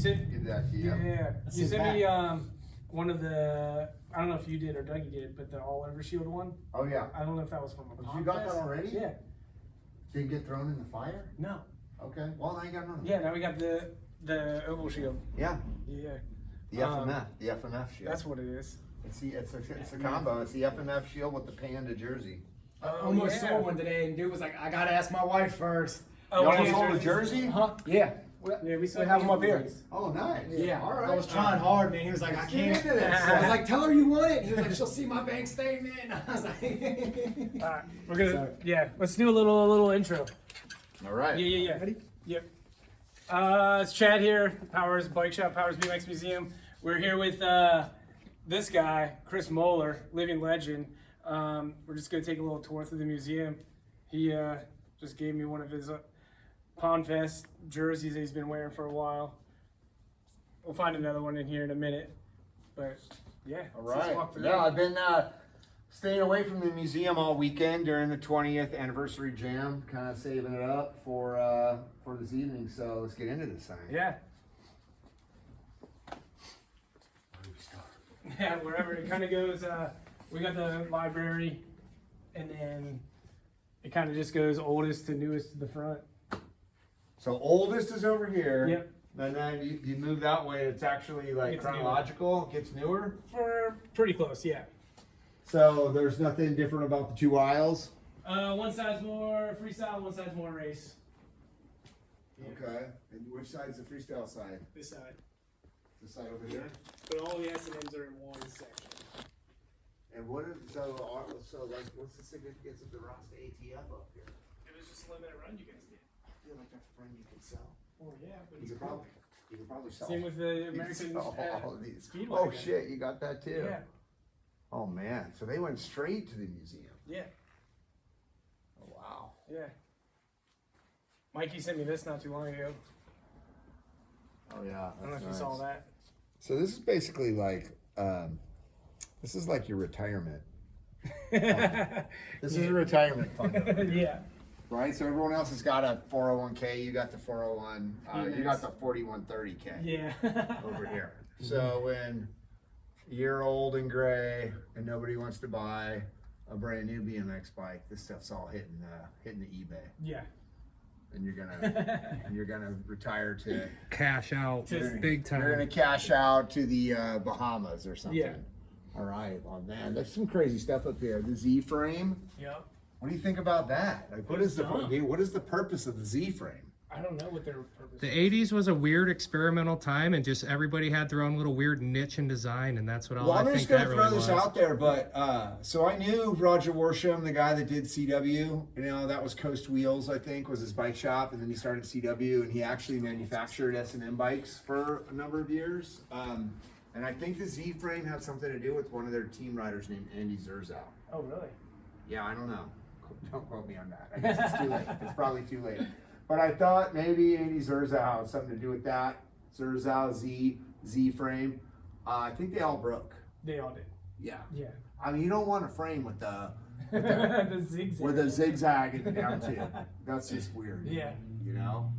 sent, give that to you. yeah, you sent me one of the, I don't know if you did or Dougie did, but the all over shield one. Oh yeah. I don't know if that was from a You got that already? Yeah. Didn't get thrown in the fire? No. Okay. Well, now you got another. Yeah, now we got the oval shield. Yeah. Yeah. The FMF. The FMF shield. That's what it is. It's a combo. It's the FMF shield with the panda jersey. I almost sold one today, and dude was like, I gotta ask my wife first. You almost sold a jersey? Huh? Yeah. Yeah, we have them up here. Oh, nice. Yeah. All right. I was trying hard, man. He was like, I can't. into this. I was like, tell her you want it. He was like, she'll see my bank statement. I was like, All right, we're gonna, let's do a little intro. All right. Yeah. Ready? Yep. It's Chad here, Powers Bike Shop, Powers BMX Museum. We're here with this guy, Chris Moeller, living legend. We're just gonna take a little tour through the museum. He just gave me one of his Pond Fest jerseys that he's been wearing for a while. We'll find another one in here in a minute, but yeah. All right. Yeah, I've been staying away from the museum all weekend during the 20th anniversary jam, kind of saving it up for this evening. So let's get into this thing. Yeah. Yeah, wherever it kind of goes. We got the library, and then it kind of just goes oldest to newest to the front. So oldest is over here. Yep. And then you move that way, it's actually like Gets chronological, gets newer. For pretty close, yeah. So there's nothing different about the two aisles? One side's more freestyle, one side's more race. Okay. And which side's the freestyle side? This side. The side over here? But all the S&Ms are in one section. And what is, so like, what's the significance of the Rasta ATF up here? It was just a limited run you guys did. I feel like that's a friend you can sell. Oh yeah, but You can probably sell. same with the you can American sell all of these. Speedway. Oh shit, you got that too? Yeah. Oh man, so they went straight to the museum. Yeah. Oh wow. Yeah. Mikey sent me this not too long ago. Oh yeah. I don't know if you saw that. So this is basically like, this is like your retirement. This is a retirement fund. Yeah. Right, so everyone else has got a 401k. You got the 401. You got the 4130k. Yeah. Over here. So when you're old and gray and nobody wants to buy a brand new BMX bike, this stuff's all hitting the eBay. Yeah. And you're gonna retire to cash out big time. You're gonna cash out to the Bahamas or something. Yeah. All right. Well, man, there's some crazy stuff up here. The Z frame. Yep. What do you think about that? Like, what is the purpose of the Z frame? I don't know what their purpose The is. 80s was a weird experimental time, and just everybody had their own little weird niche and design, and that's what all Well, I'm I just think gonna that throw really this was. out there, but so I knew Roger Worsham, the guy that did CW. You know, that was Coast Wheels, I think, was his bike shop, and then he started CW, and he actually manufactured S&M bikes for a number of years. And I think the Z frame had something to do with one of their team riders named Andy Zerzow. Oh really? Yeah, I don't know. Don't quote me on that. I guess it's too late. It's probably too late. But I thought maybe Andy Zerzow had something to do with that. Zerzow Z frame. I think they all broke. They all did. Yeah. Yeah. I mean, you don't want a frame with the The zigzag. with a zigzag in the down tube. That's just weird. Yeah. You know.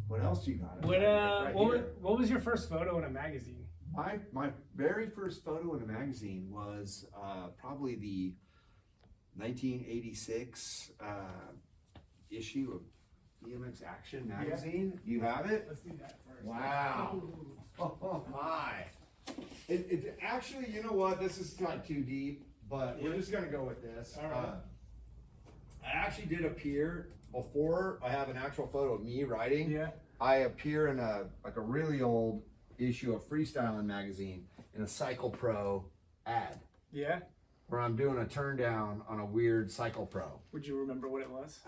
What else do you got? What was your first photo in a magazine? My very first photo in a magazine was probably the 1986 issue of BMX Action magazine. You have it? Let's do that first. Wow. Oh my. It actually, you know what? This is not too deep, but we're just gonna go with this. All right. I actually did appear before I have an actual photo of me riding. Yeah. I appear in a really old issue of Freestyling magazine in a Cycle Pro ad. Yeah. Where I'm doing a turn down on a weird Cycle Pro. Would you remember what it was?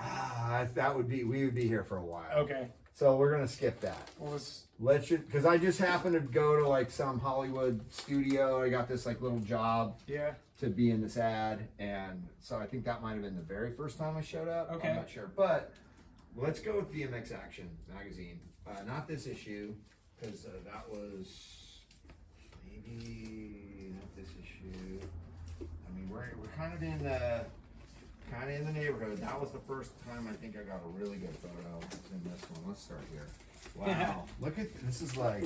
We would be here for a while. Okay. So we're gonna skip that. What was? Because I just happened to go to like some Hollywood studio. I got this like little job Yeah. to be in this ad, and so I think that might have been the very first time I showed up. Okay. I'm not sure, but let's go with BMX Action magazine. Not this issue, because that was maybe not this issue. I mean, we're kind of in the neighborhood. That was the first time I think I got a really good photo in this one. Let's start here. Wow. Look at this is like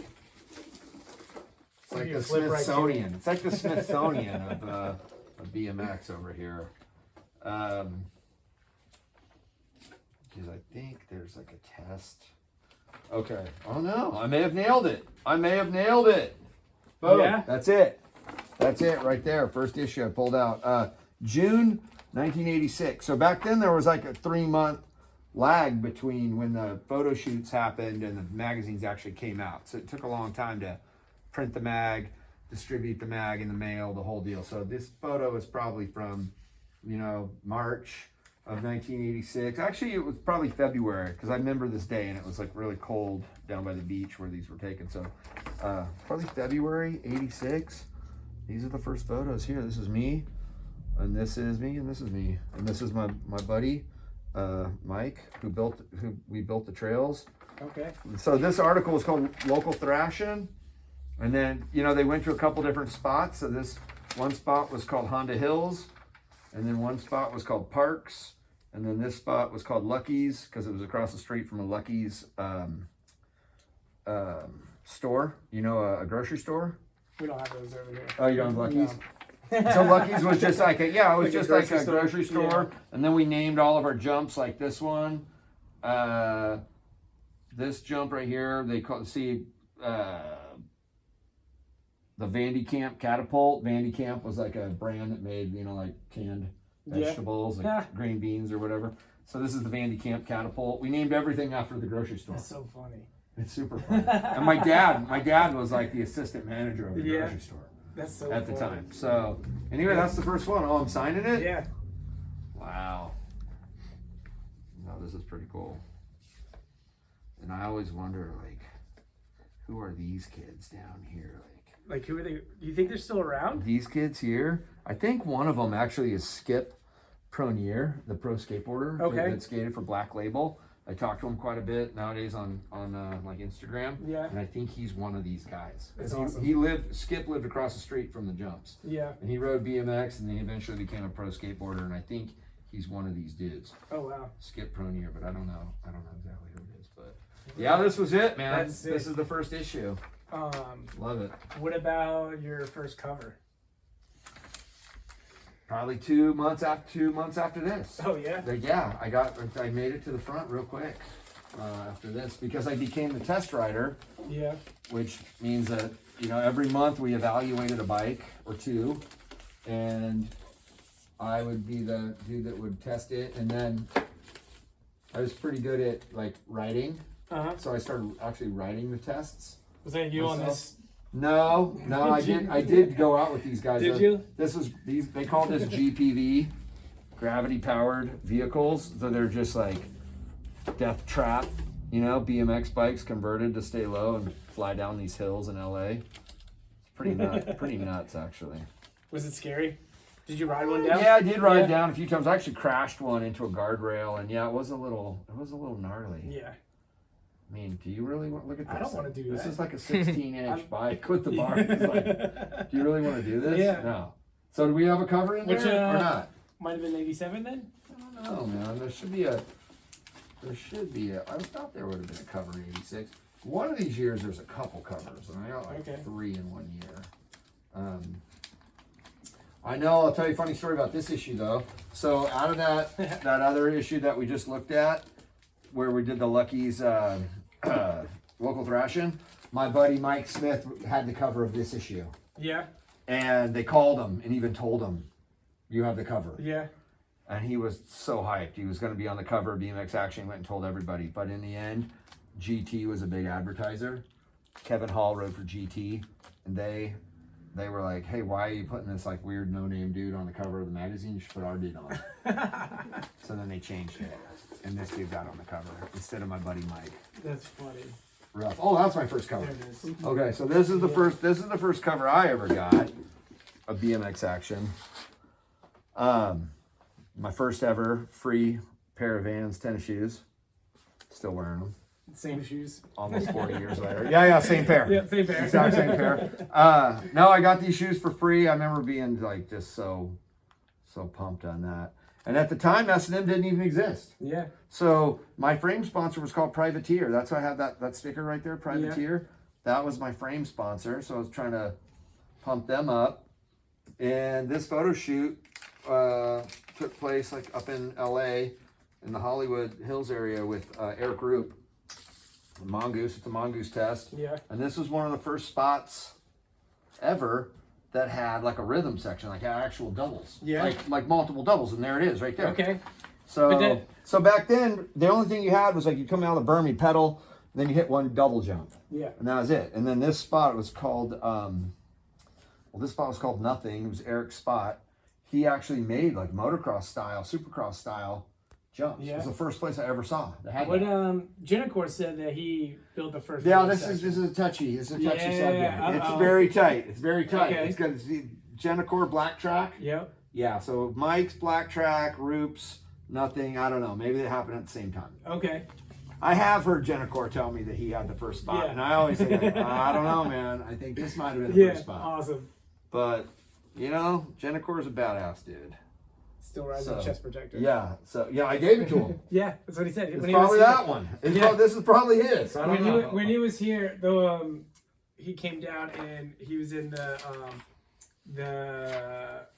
it's like You the flip right to it. Smithsonian. It's like the Smithsonian of BMX over here. Because I think there's like a test. Okay. Oh no, I may have nailed it. Boom. Yeah? That's it. That's it right there. First issue I pulled out. June 1986. So back then there was like a 3-month lag between when the photo shoots happened and the magazines actually came out. So it took a long time to print the mag, distribute the mag in the mail, the whole deal. So this photo is probably from, March of 1986. Actually, it was probably February because I remember this day and it was like really cold down by the beach where these were taken. So probably February 86. These are the first photos here. This is me, and this is me, and this is me, and this is my buddy Mike, who we built the trails. Okay. So this article is called Local Thrashing, and then they went to a couple different spots. So this one spot was called Honda Hills, and then one spot was called Parks, and then this spot was called Lucky's because it was across the street from a Lucky's store. A grocery store. We don't have those over here. Oh, you don't have Lucky's? So Lucky's was just like it was Like just a like grocery a store? grocery store, and then we named all of our jumps like this one. This jump right here, they call the Vandy Camp Catapult. Vandy Camp was like a brand that made like canned vegetables, like green beans or whatever. So this is the Vandy Camp Catapult. We named everything after the grocery store. That's so funny. It's super fun. And my dad was like the assistant manager of the grocery store. That's so At the funny. time. So anyway, that's the first one. Oh, I'm signing it? Yeah. Wow. No, this is pretty cool. And I always wonder, who are these kids down here? Like, who are they? Do you think they're still around? These kids here? I think one of them actually is Skip Pronier, the pro skateboarder that skated for Black Label. I talk to him quite a bit nowadays on Instagram. Yeah. And I think he's one of these guys. That's Because awesome. Skip lived across the street from the jumps. Yeah. And he rode BMX and then he eventually became a pro skateboarder. And I think he's one of these dudes. Oh wow. Skip Pronier, but I don't know exactly who it is. But yeah, this was it, man. That's sick. This is the first issue. Love it. What about your first cover? Probably 2 months after this. Oh yeah. I made it to the front real quick after this because I became the test rider, Yeah. which means that every month we evaluated a bike or two, and I would be the dude that would test it, and then I was pretty good at writing, so I started actually writing the tests. Was that you on Myself? this? No, I did go out with these guys. Did you? They call this GPV, gravity powered vehicles. So they're just like death trap, BMX bikes converted to stay low and fly down these hills in LA. It's pretty nuts actually. Was it scary? Did you ride one down? Yeah, I did ride down a few times. I actually crashed one into a guardrail, and it was a little gnarly. Yeah. I mean, do you really want to look at this? I don't want to do This that. is like a 16-inch bike with the bar. It's like, do you really want to do this? Yeah. No. So do we have a cover in there or not? Might have been 87 then? I don't know, man. There should be a. I thought there would have been a cover in '86. One of these years, there's a couple covers, and I got 3 in 1 year. I know. I'll tell you a funny story about this issue though. So out of that other issue that we just looked at, where we did the Lucky's local thrashing, my buddy Mike Smith had the cover of this issue, Yeah. and they called him and even told him, "You have the cover." Yeah. And he was so hyped. He was going to be on the cover of BMX Action. Went and told everybody. But in the end, GT was a big advertiser. Kevin Hall rode for GT, and they were like, "Hey, why are you putting this weird no-name dude on the cover of the magazine? You should put our dude on." So then they changed it, and this dude got on the cover instead of my buddy Mike. That's funny. Rough. Oh, that's my first cover. There it is. Okay, so this is the first. This is the first cover I ever got of BMX Action. My first ever free pair of Vans tennis shoes. Still wearing them. Same shoes. Almost 40 years later. Yeah, same pair. Yeah, same pair. Exact same pair. No, I got these shoes for free. I remember being just so pumped on that. And at the time, S&M didn't even exist. Yeah. So my frame sponsor was called Privateer. That's why I have that sticker right there, Privateer. That was my frame sponsor. So I was trying to pump them up. And this photo shoot took place like up in LA in the Hollywood Hills area with Eric Roop. Mongoose, it's a mongoose test. Yeah. And this was one of the first spots ever that had like a rhythm section, like had actual doubles. Yeah. Like multiple doubles, and there it is right there. Okay. So so back then, the only thing you had was like you come out of the berm, you pedal, then you hit one double jump. Yeah. And that was it. And then this spot was called this spot was called Nothing. It was Eric's spot. He actually made like motocross style, supercross style jumps. Yeah. It was the first place I ever saw that had What that. Jennifer said that he built the first. Yeah, rhythm this section. is a touchy. It's a touchy Yeah, subject. It's very tight. It's very tight. Okay. It's got the Genicor black track. Yep. Yeah, so Mike's black track, Roop's Nothing. I don't know. Maybe they happened at the same time. Okay. I have heard Genicor tell me that he had the first spot, Yeah. and I always say, like, I don't know, man. I think this might have been the first spot. Awesome. But you know, Genicor's a badass dude. Still rides a chest protector. Yeah. So yeah, I gave it to him. Yeah, that's what he said. It's When he probably was here. that one. It's Yeah. this is probably his. I don't know. When he was here, though, he came down and he was in the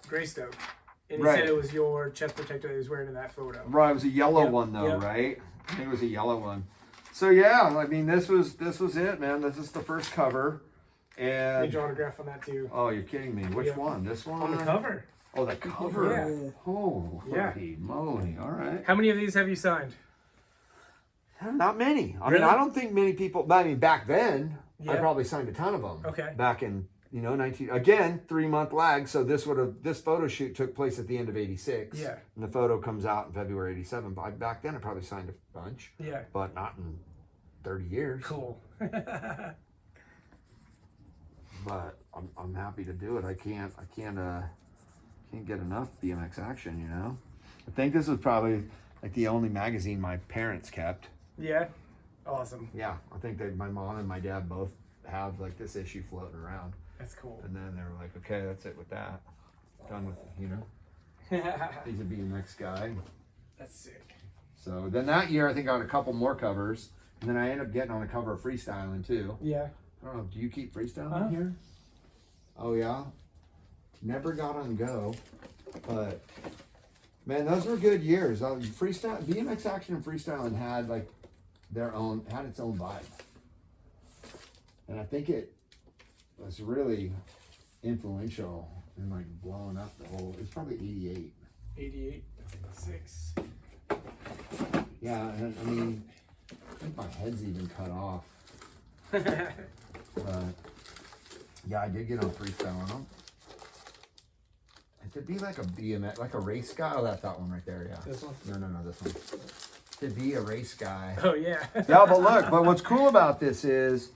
Greystoke, and he Right. said it was your chest protector that he was wearing in that photo. Right, it was a yellow Yep, one though, yep. right? I think it was a yellow one. So yeah, I mean this was it, man. This is the first cover. And Made your autograph on that too. oh, you're kidding me. Which Yeah. one? This one? On the cover. Oh, the cover. Yeah. Oh, Yeah. holy moly. All right. How many of these have you signed? Not many. I Really? mean, I don't think many people, I mean, back then, I Yeah. probably signed a ton of them. Okay. Back in, 3-month lag. So this photo shoot took place at the end of 86. Yeah. And the photo comes out in February 87. But back then I probably signed a bunch, Yeah. but not in 30 years. Cool. But I'm happy to do it. I can't get enough BMX action, you know? I think this was probably like the only magazine my parents kept. Yeah. Awesome. Yeah, I think that my mom and my dad both have like this issue floating around. That's cool. And then they were like, okay, that's it with that. Done with it, He's a BMX guy. That's sick. So then that year, I think I got a couple more covers. And then I ended up getting on a cover of Freestyling too. Yeah. I don't know, do you keep Freestyling here? Oh yeah? Never got on Go. But man, those were good years. Freestyle, BMX action and Freestyling had like had its own vibe. And I think it was really influential in like blowing up the whole, it's probably 88. 88. 6. Yeah, and I mean, I think my head's even cut off. But yeah, I did get on Freestyling them. It could be like a BMX, like a race guy. Oh, that's that one right there, yeah. This one? No, this one. To be a race guy. Oh, yeah. Yeah, but look, but what's cool about this is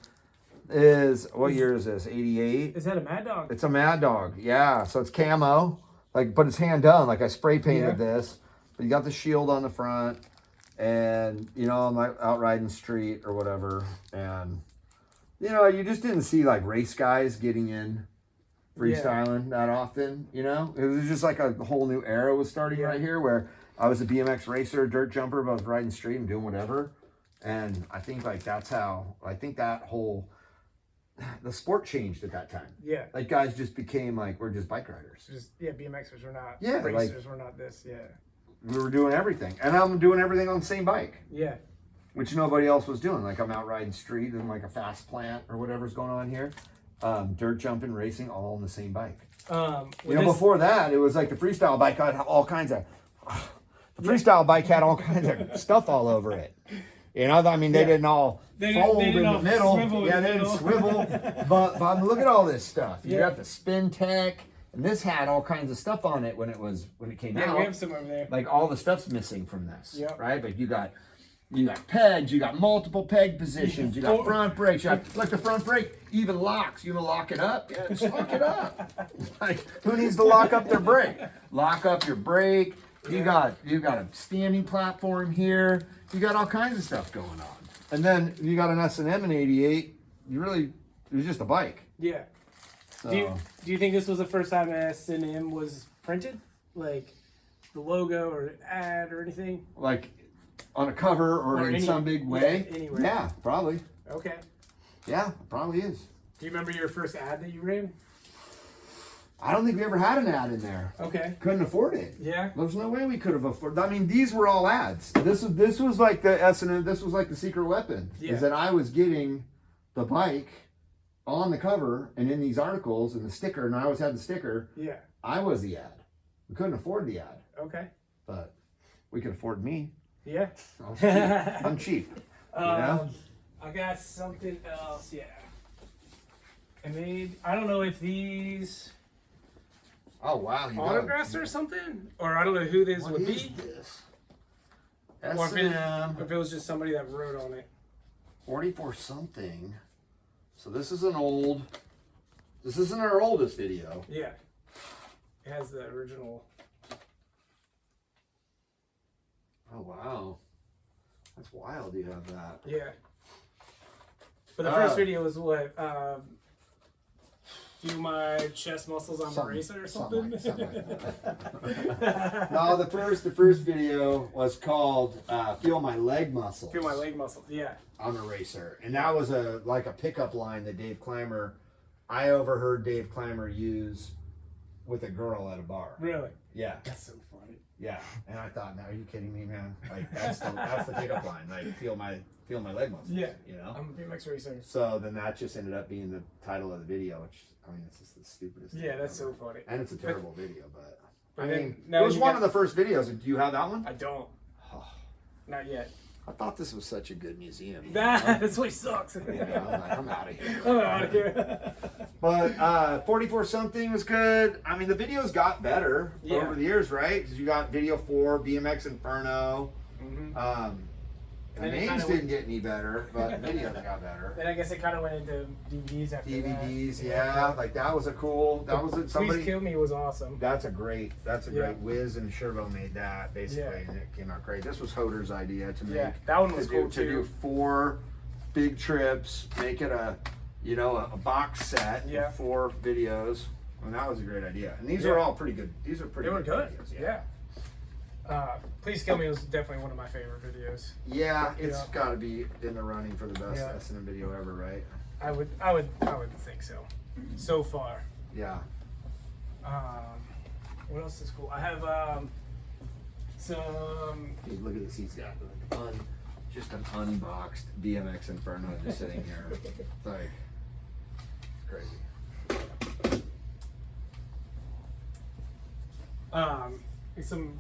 what year is this? 88? Is that a Mad Dog? It's a Mad Dog, yeah. So it's camo, like, but it's hand done. Like I spray painted this, but you got the shield on the front, and I'm like out riding street or whatever, and you just didn't see like race guys getting in freestyling that often. It was just like a whole new era was starting right here where I was a BMX racer, dirt jumper, but I was riding street and doing whatever. And I think like that's how, I think that whole, the sport changed at that time. Yeah. Like guys just became like, we're just bike riders. BMXers were not. Yeah, Racers were not this. Yeah. We were doing everything. And I'm doing everything on the same bike, Yeah. which nobody else was doing. Like I'm out riding street and like a fast plant or whatever's going on here. Dirt jumping, racing, all on the same bike. Before that, it was like the freestyle bike had all kinds of, the freestyle bike had all kinds of stuff all over it. I mean, they didn't all fold in the middle. Yeah, they didn't swivel. But look at all this stuff. You got the Spin Tech, and this had all kinds of stuff on it when it came out. Yeah, we have some over there. Like all the stuff's missing from this, right? But you got pegs, you got multiple peg positions, you got front brakes, you got like the front brake even locks. You want to lock it up? Yeah, just lock it up. Like who needs to lock up their brake? Lock up your brake. You got a standing platform here. You got all kinds of stuff going on. And then you got an S&M in 88. It was just a bike. Yeah. So, Do you think this was the first time S&M was printed? Like, the logo or ad or anything? Like on a cover or in some big way? Yeah, anywhere. Yeah, probably. Okay. Yeah, it probably is. Do you remember your first ad that you ran? I don't think we ever had an ad in there. Okay. Couldn't afford it. Yeah. There's no way we could have afforded. I mean, these were all ads. This was like the S&M. This was like the secret weapon. Yeah. Is that I was getting the bike on the cover and in these articles and the sticker, and I always had the sticker. Yeah. I was the ad. We couldn't afford the ad, Okay. but we could afford me. Yeah. I was cheap. I'm cheap. You know? I got something else. Yeah. I don't know if these Oh wow! You got autographs or something, or I don't know who this What would is be. this? Or if S&M if it was just somebody that wrote on it. 44 something. So this is an old. This isn't our oldest video. Yeah. It has the original. Oh wow, that's wild. You have that. Yeah. But the first video was what? Feel my chest muscles on Marisa or something? No, the first video was called "Feel My Leg Muscles." Feel my leg muscles. Yeah. I'm a racer, and that was like a pickup line that Dave Clymer. I overheard Dave Clymer use with a girl at a bar. Really? Yeah, That's so funny. yeah. And I thought, "No, are you kidding me, man? Like that's the pickup line. Like feel my leg muscles." Yeah. You know. I'm a BMX racer. So then that just ended up being the title of the video, which I mean, it's just the stupidest. Yeah, thing that's ever. so funny. And it's a terrible video, but I then- mean, now it was you one got- of the first videos. Do you have that one? I don't. Not yet. I thought this was such a good museum. That's what sucks. Yeah, I'm like, I'm out of here. I'm out of here. But 44 something was good. I mean, the videos got better Yeah. over the years, right? Because you got video 4, BMX Inferno. The then it names kinda didn't get any better, but videos got better. Then I guess it kind of went into DVDs after DVDs, that. yeah, like that was Please somebody. Kill Me was awesome. That's a great Yeah. Wiz and Shervo made that basically, Yeah. and it came out great. This was Hoder's idea to make. Yeah, that one was to do, cool to do too. 4 big trips, make it a box set Yeah. with 4 videos, and that was a great idea. And these Yeah. are all pretty good. These are pretty. They were good. videos, Yeah. Please Kill Me was definitely one of my favorite videos. Yeah, it's Yeah. got to be in the running for the best Yeah. S&M video ever, right? I would think so. So far. Yeah. What else is cool? I have some. Hey, look at this. He's got just an unboxed BMX Inferno just sitting here. It's like crazy. Some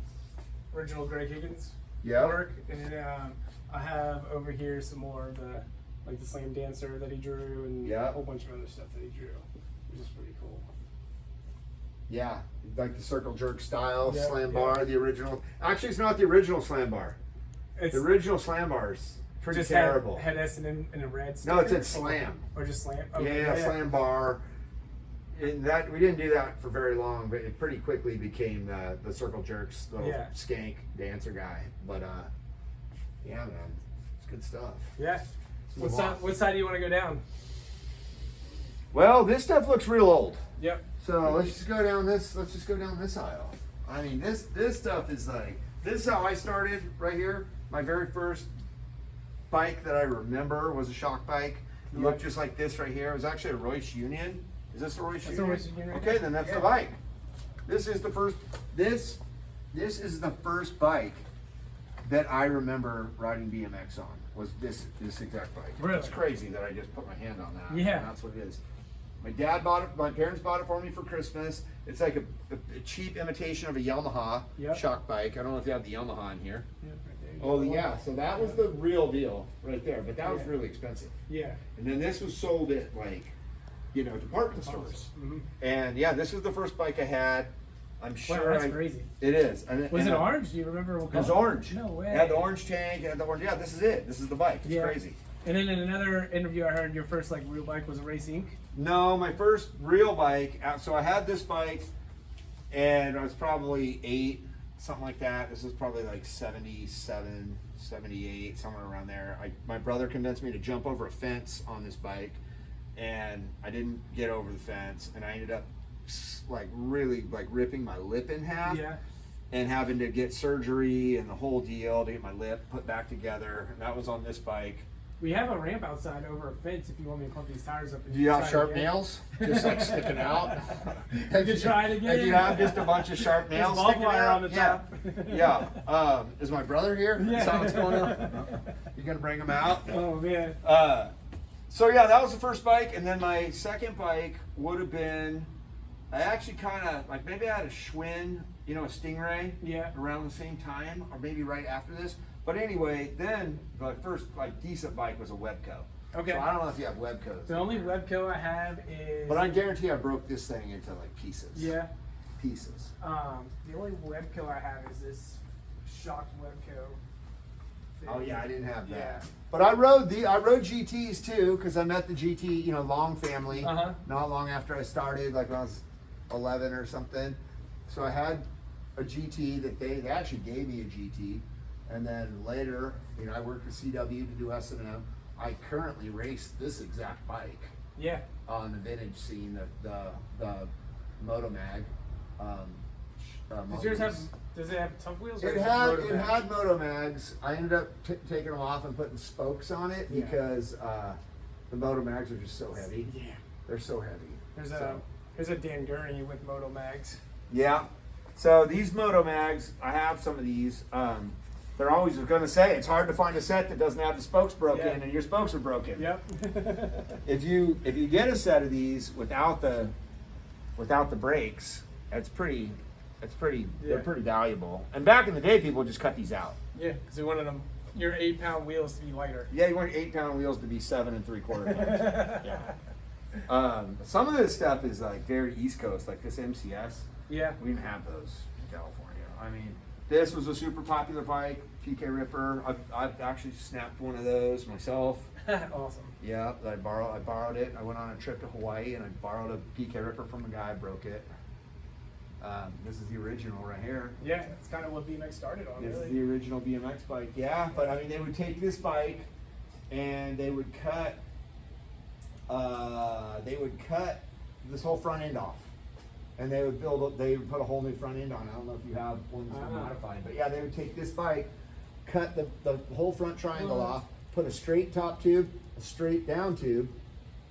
original Greg Higgins Yeah. work, and then I have over here some more of the the Slam Dancer that he drew, and Yeah. a whole bunch of other stuff that he drew, which is pretty cool. Yeah, like the circle jerk style Yeah, slam yeah. bar, the original. Actually, it's not the original slam bar. It's The original slam bar is pretty just terrible. Had S&M in a red. No, it sticker. said slam. Or just slam. Yeah, slam bar. And that we didn't do that for very long, but it pretty quickly became the circle jerks, little Yeah. skank dancer guy. But yeah, man, it's good stuff. Yeah. move on. What side do you want to go down? Well, this stuff looks real old. Yep. So let's just go down this. Let's just go down this aisle. I mean, this stuff is like this is how I started right here. My very first bike that I remember was a shock bike. It looked just like this right here. It was actually a Royce Union. Is this a Royce That's a Union? Royce Union right Okay, there. then that's Yeah. the bike. This is the first. This is the first bike that I remember riding BMX on. Was this exact bike? Really? It's crazy that I just put my hand on that. Yeah. And that's what it is. My dad bought it. My parents bought it for me for Christmas. It's like a cheap imitation of a Yamaha Yep. shock bike. I don't know if you have the Yamaha in here. Yep, right there. Oh yeah, so that was the real deal right there. But that was Yeah. really expensive. Yeah. And then this was sold at department stores. Mhm. And yeah, this was the first bike I had. I'm Wow, sure that's crazy. it is. And, Was and it orange? Do you remember what It was color? orange. No way. It had the orange tank. It had the orange. Yeah, this is it. This is the bike. It's Yeah. crazy. And then in another interview, I heard your first real bike was a Race Inc. No, my first real bike. So I had this bike, and I was probably 8, something like that. This is probably like 77, 78, somewhere around there. My brother convinced me to jump over a fence on this bike, and I didn't get over the fence, and I ended up really ripping my lip in half. Yeah. and having to get surgery and the whole deal to get my lip put back together. And that was on this bike. We have a ramp outside over a fence if you want me to clump these tires up. And Do you have try it sharp again. nails just like sticking out? You can try it again. And you have just a bunch of sharp There's nails barbed sticking wire out? on the Yeah. top. Yeah. Is my brother here? Yeah. Is that what's going on? You gonna bring him out? Oh man. So yeah, that was the first bike, and then my second bike would have been. I actually kind of like maybe I had a Schwinn, you know, a Stingray. Yeah. Around the same time, or maybe right after this. But anyway, then my first like decent bike was a Webco. Okay. So I don't know if you have Webcos. The only Webco I have is. But I guarantee I broke this thing into like pieces. Yeah. Pieces. The only Webco I have is this shocked Webco. thing. Oh yeah, I didn't have that. Yeah. But I rode GTs too, because I met the GT, you know, Long family. Uh-huh. Not long after I started, like when I was 11 or something. So I had a GT that they actually gave me a GT, and then later, you know, I worked with CW to do S&M. I currently race this exact bike Yeah. on the vintage scene, the Motomag. Does yours have? Does it have tough wheels? Or It is had Motomax? Motomags. I ended up taking them off and putting spokes on it Yeah. because the Motomags are just so heavy. Yeah. They're so heavy. There's a Dan Gurney with Moto Mags. Yeah. So these Motomags, I have some of these. They're always going to say it's hard to find a set that doesn't have the spokes broken, Yeah. and your spokes are broken. Yep. If you get a set of these without the brakes, they're pretty valuable. And back in the day, people just cut these out. Yeah, because we wanted them your 8-pound wheels to be lighter. Yeah, you want 8-pound wheels to be 7 3/4 pounds. Yeah. Some of this stuff is like very East Coast, like this MCS. Yeah. We didn't have those in California. I mean, this was a super popular bike, PK Ripper. I've actually snapped one of those myself. Awesome. Yeah, I borrowed it. I went on a trip to Hawaii and I borrowed a PK Ripper from a guy, broke it. This is the original right here. Yeah, it's kind of what BMX started on, This is really. the original BMX bike. Yeah, but I mean, they would take this bike and they would cut this whole front end off, and they would put a whole new front end on it. I don't know if you have one that's been modified, but yeah, they would take this bike, cut the whole front triangle off, put a straight top tube, a straight down tube,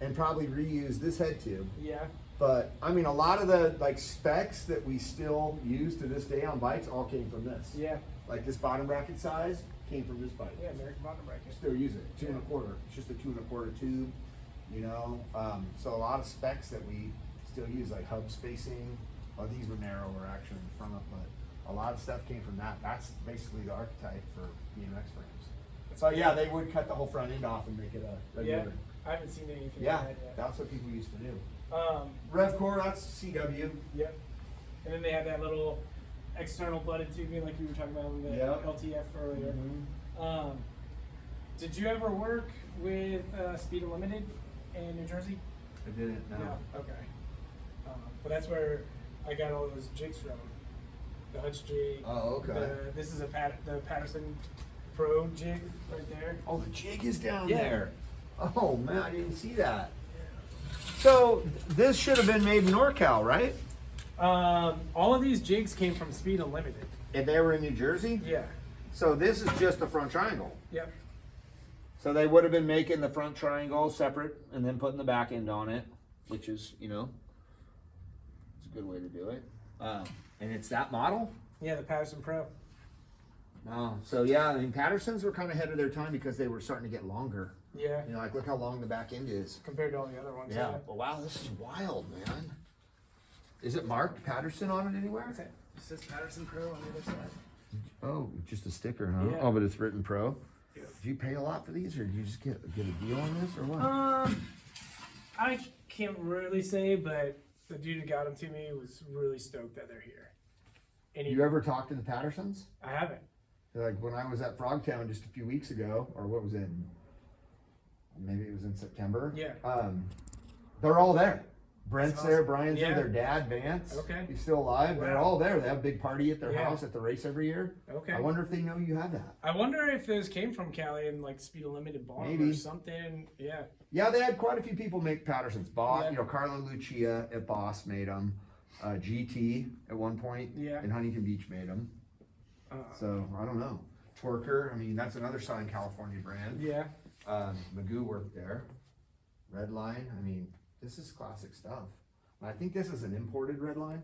and probably reuse this head tube. Yeah. But I mean, a lot of the like specs that we still use to this day on bikes all came from this. Yeah. Like this bottom bracket size came from this bike. Yeah, American bottom bracket. Still use it, 2 1/4. It's just a 2 1/4 tube, you know. So a lot of specs that we still use, like hub spacing. Well, these were narrower actually in the front, but a lot of stuff came from that. That's basically the archetype for BMX frames. So yeah, they would cut the whole front end off and make it a Yeah. newer. I haven't seen anything Yeah, like that yet. that's what people used to do. RevCore, that's CW. Yep. And then they had that little external butted tubing like we were talking about in the Yep. LTF earlier. Mm-hmm. Did you ever work with Speed Unlimited in New Jersey? I didn't know. Okay. But that's where I got all those jigs from. The Hutch jig. Oh, okay. This is the Patterson Pro jig right there. Oh, the jig is down Yeah. there. Oh man, I didn't see that. So this should have been made in NorCal, right? All of these jigs came from Speed Unlimited. And they were in New Jersey? Yeah. So this is just the front triangle. Yep. So they would have been making the front triangle separate and then putting the back end on it, which is, you know, it's a good way to do it. And it's that model? Yeah, the Patterson Pro. Wow. So yeah, I mean, Pattersons were kind of ahead of their time because they were starting to get longer. Yeah. You know, like look how long the back end is. Compared to all the other ones. Yeah. Well, wow, this is wild, man. Is it marked Patterson on it anywhere? It says Patterson Pro on the other side. Oh, just a sticker, huh? Yeah. Oh, but it's written Pro. Yeah. Did you pay a lot for these, or did you just get a deal on this, or what? I can't really say, but the dude who got them to me was really stoked that they're here. And You ever talked to the Pattersons? I haven't. Like when I was at Frogtown just a few weeks ago, or what was it? Maybe it was in September. Yeah. They're all there. Brent's That's there, awesome. Brian's Yeah. there, their dad, Vance. Okay. He's still alive. They're Wow. all there. They have a big party at their Yeah. house at the race every year. Okay. I wonder if they know you have that. I wonder if those came from Cali and like Speed Unlimited bought 'em Maybe. or something. Yeah. Yeah, they had quite a few people make Pattersons. Boss, Yeah. you know, Carlo Lucia at Boss made them. GT at one point. Yeah. And Huntington Beach made them. So I don't know. Torker, I mean, that's another Southern California brand. Yeah. Magoo worked there. Redline, I mean, this is classic stuff. I think this is an imported Redline,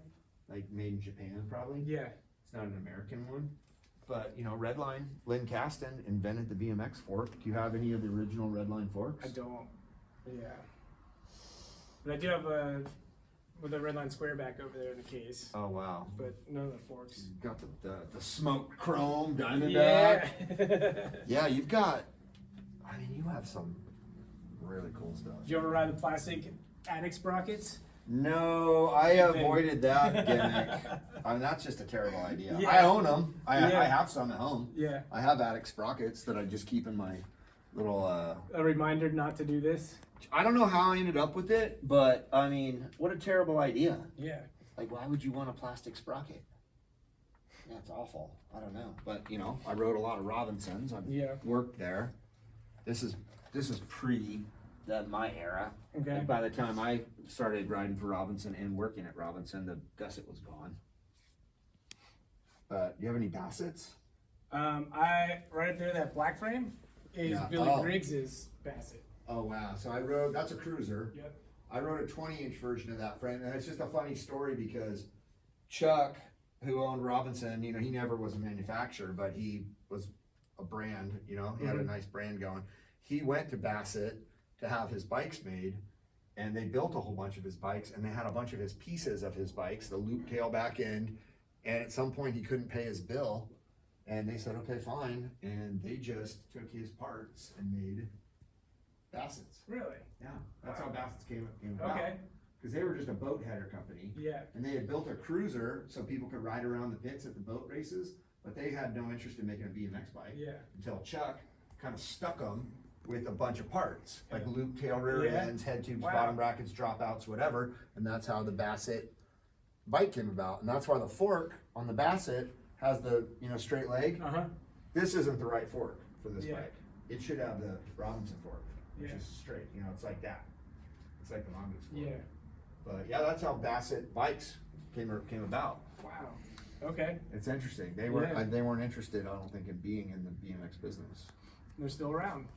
like made in Japan probably. Yeah. It's not an American one. But, you know, Redline, Lynn Caston invented the BMX fork. Do you have any of the original Redline forks? I don't. Yeah. But I do have a with a Redline square back over there in the case. Oh, wow. But none of the forks. You've got the smoked chrome Diamondback. Yeah. Yeah, you've got, I mean, you have some really cool stuff. Do you ever ride the plastic attic sprockets? No, I avoided that gimmick. I mean, that's just a terrible idea. Yeah. I own them. I Yeah. have some at home. Yeah. I have attic sprockets that I just keep in my little, A reminder not to do this? I don't know how I ended up with it, but I mean, what a terrible idea. Yeah. Like, why would you want a plastic sprocket? That's awful. I don't know. But, you know, I rode a lot of Robinsons. I've worked there. This is pre my era. Okay. Like, by the time I started riding for Robinson and working at Robinson, the gusset was gone. Do you have any Bassets? I right up there, that black frame is Yeah. Billy Oh. Griggs's Bassett. Oh, wow. So I rode, that's a cruiser. Yep. I rode a 20-inch version of that frame, and it's just a funny story because Chuck, who owned Robinson, you know, he never was a manufacturer, but he was a brand, you know, he had a nice brand going. He went to Bassett to have his bikes made, and they built a whole bunch of his bikes, and they had a bunch of his pieces of his bikes, the loop tail back end, and at some point he couldn't pay his bill, and they said, okay, fine, and they just took his parts and made Bassets. Really? Yeah, that's how Bassett's came about. Okay. Because they were just a boat header company, Yeah. and they had built a cruiser so people could ride around the pits at the boat races, but they had no interest in making a BMX bike. Yeah. Until Chuck kind of stuck them with a bunch of parts, like loop tail rear Yeah. ends, head tubes, Wow. bottom brackets, dropouts, whatever, and that's how the Bassett bike came about. And that's why the fork on the Bassett has the, you know, straight leg. Uh-huh. This isn't the right fork for this Yeah. bike. It should have the Robinson fork, which Yeah. is straight, you know, it's like that. It's like the Mongoose fork. Yeah. But yeah, that's how Bassett bikes came about. Wow. Okay. It's interesting. They weren't Yeah. they weren't interested, I don't think, in being in the BMX business. They're still around.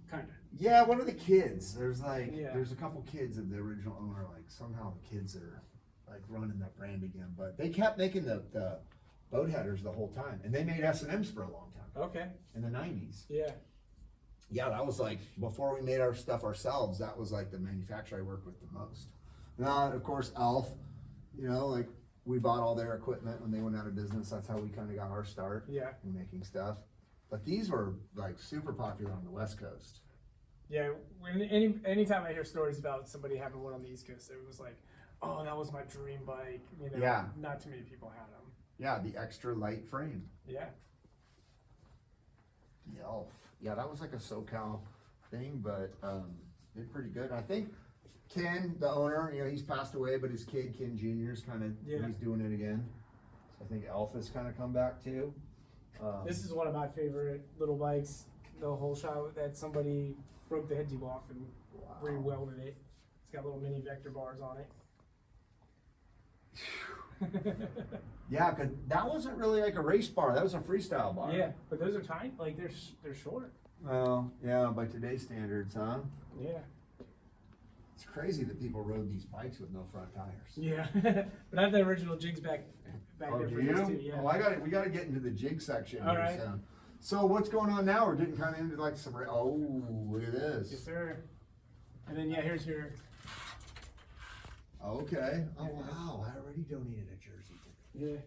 Kinda. Yeah, what are the kids? There's like Yeah. there's a couple kids of the original owner, like somehow the kids are like running that brand again. But they kept making the boat headers the whole time. And they made S&Ms for a long time. Okay. In the 90s. Yeah. Yeah, that was like before we made our stuff ourselves, that was like the manufacturer I worked with the most. Now, of course, Elf, you know, like we bought all their equipment when they went out of business. That's how we kind of got our start Yeah. in making stuff. But these were like super popular on the West Coast. Yeah. Anytime I hear stories about somebody having one on the East Coast, it was like, oh, that was my dream bike. You know, Yeah. Not too many people had them. Yeah, the extra light frame. Yeah. The Elf. Yeah, that was like a SoCal thing, but did pretty good. I think Ken, the owner, you know, he's passed away, but his kid, Ken Jr., is kind of, he's doing it again. So I think Elf has kind of come back too. This is one of my favorite little bikes. The whole shot that somebody broke the head tube off and re-welded it. It's got little mini vector bars on it. Yeah, because that wasn't really like a race bar. That was a freestyle bar. Yeah, but those are tiny. Like they're short. Well, yeah, by today's standards, huh? Yeah. It's crazy that people rode these bikes with no front tires. Yeah. But I have the original jigs back Oh, there do for you? these too. Yeah. Oh, we got to get into the jig section All here right. soon. So what's going on now? We're getting kind of into like some. Oh, look at this. Yes, sir. And then yeah, here's your. Okay. Oh wow! I already donated a jersey today. Yeah.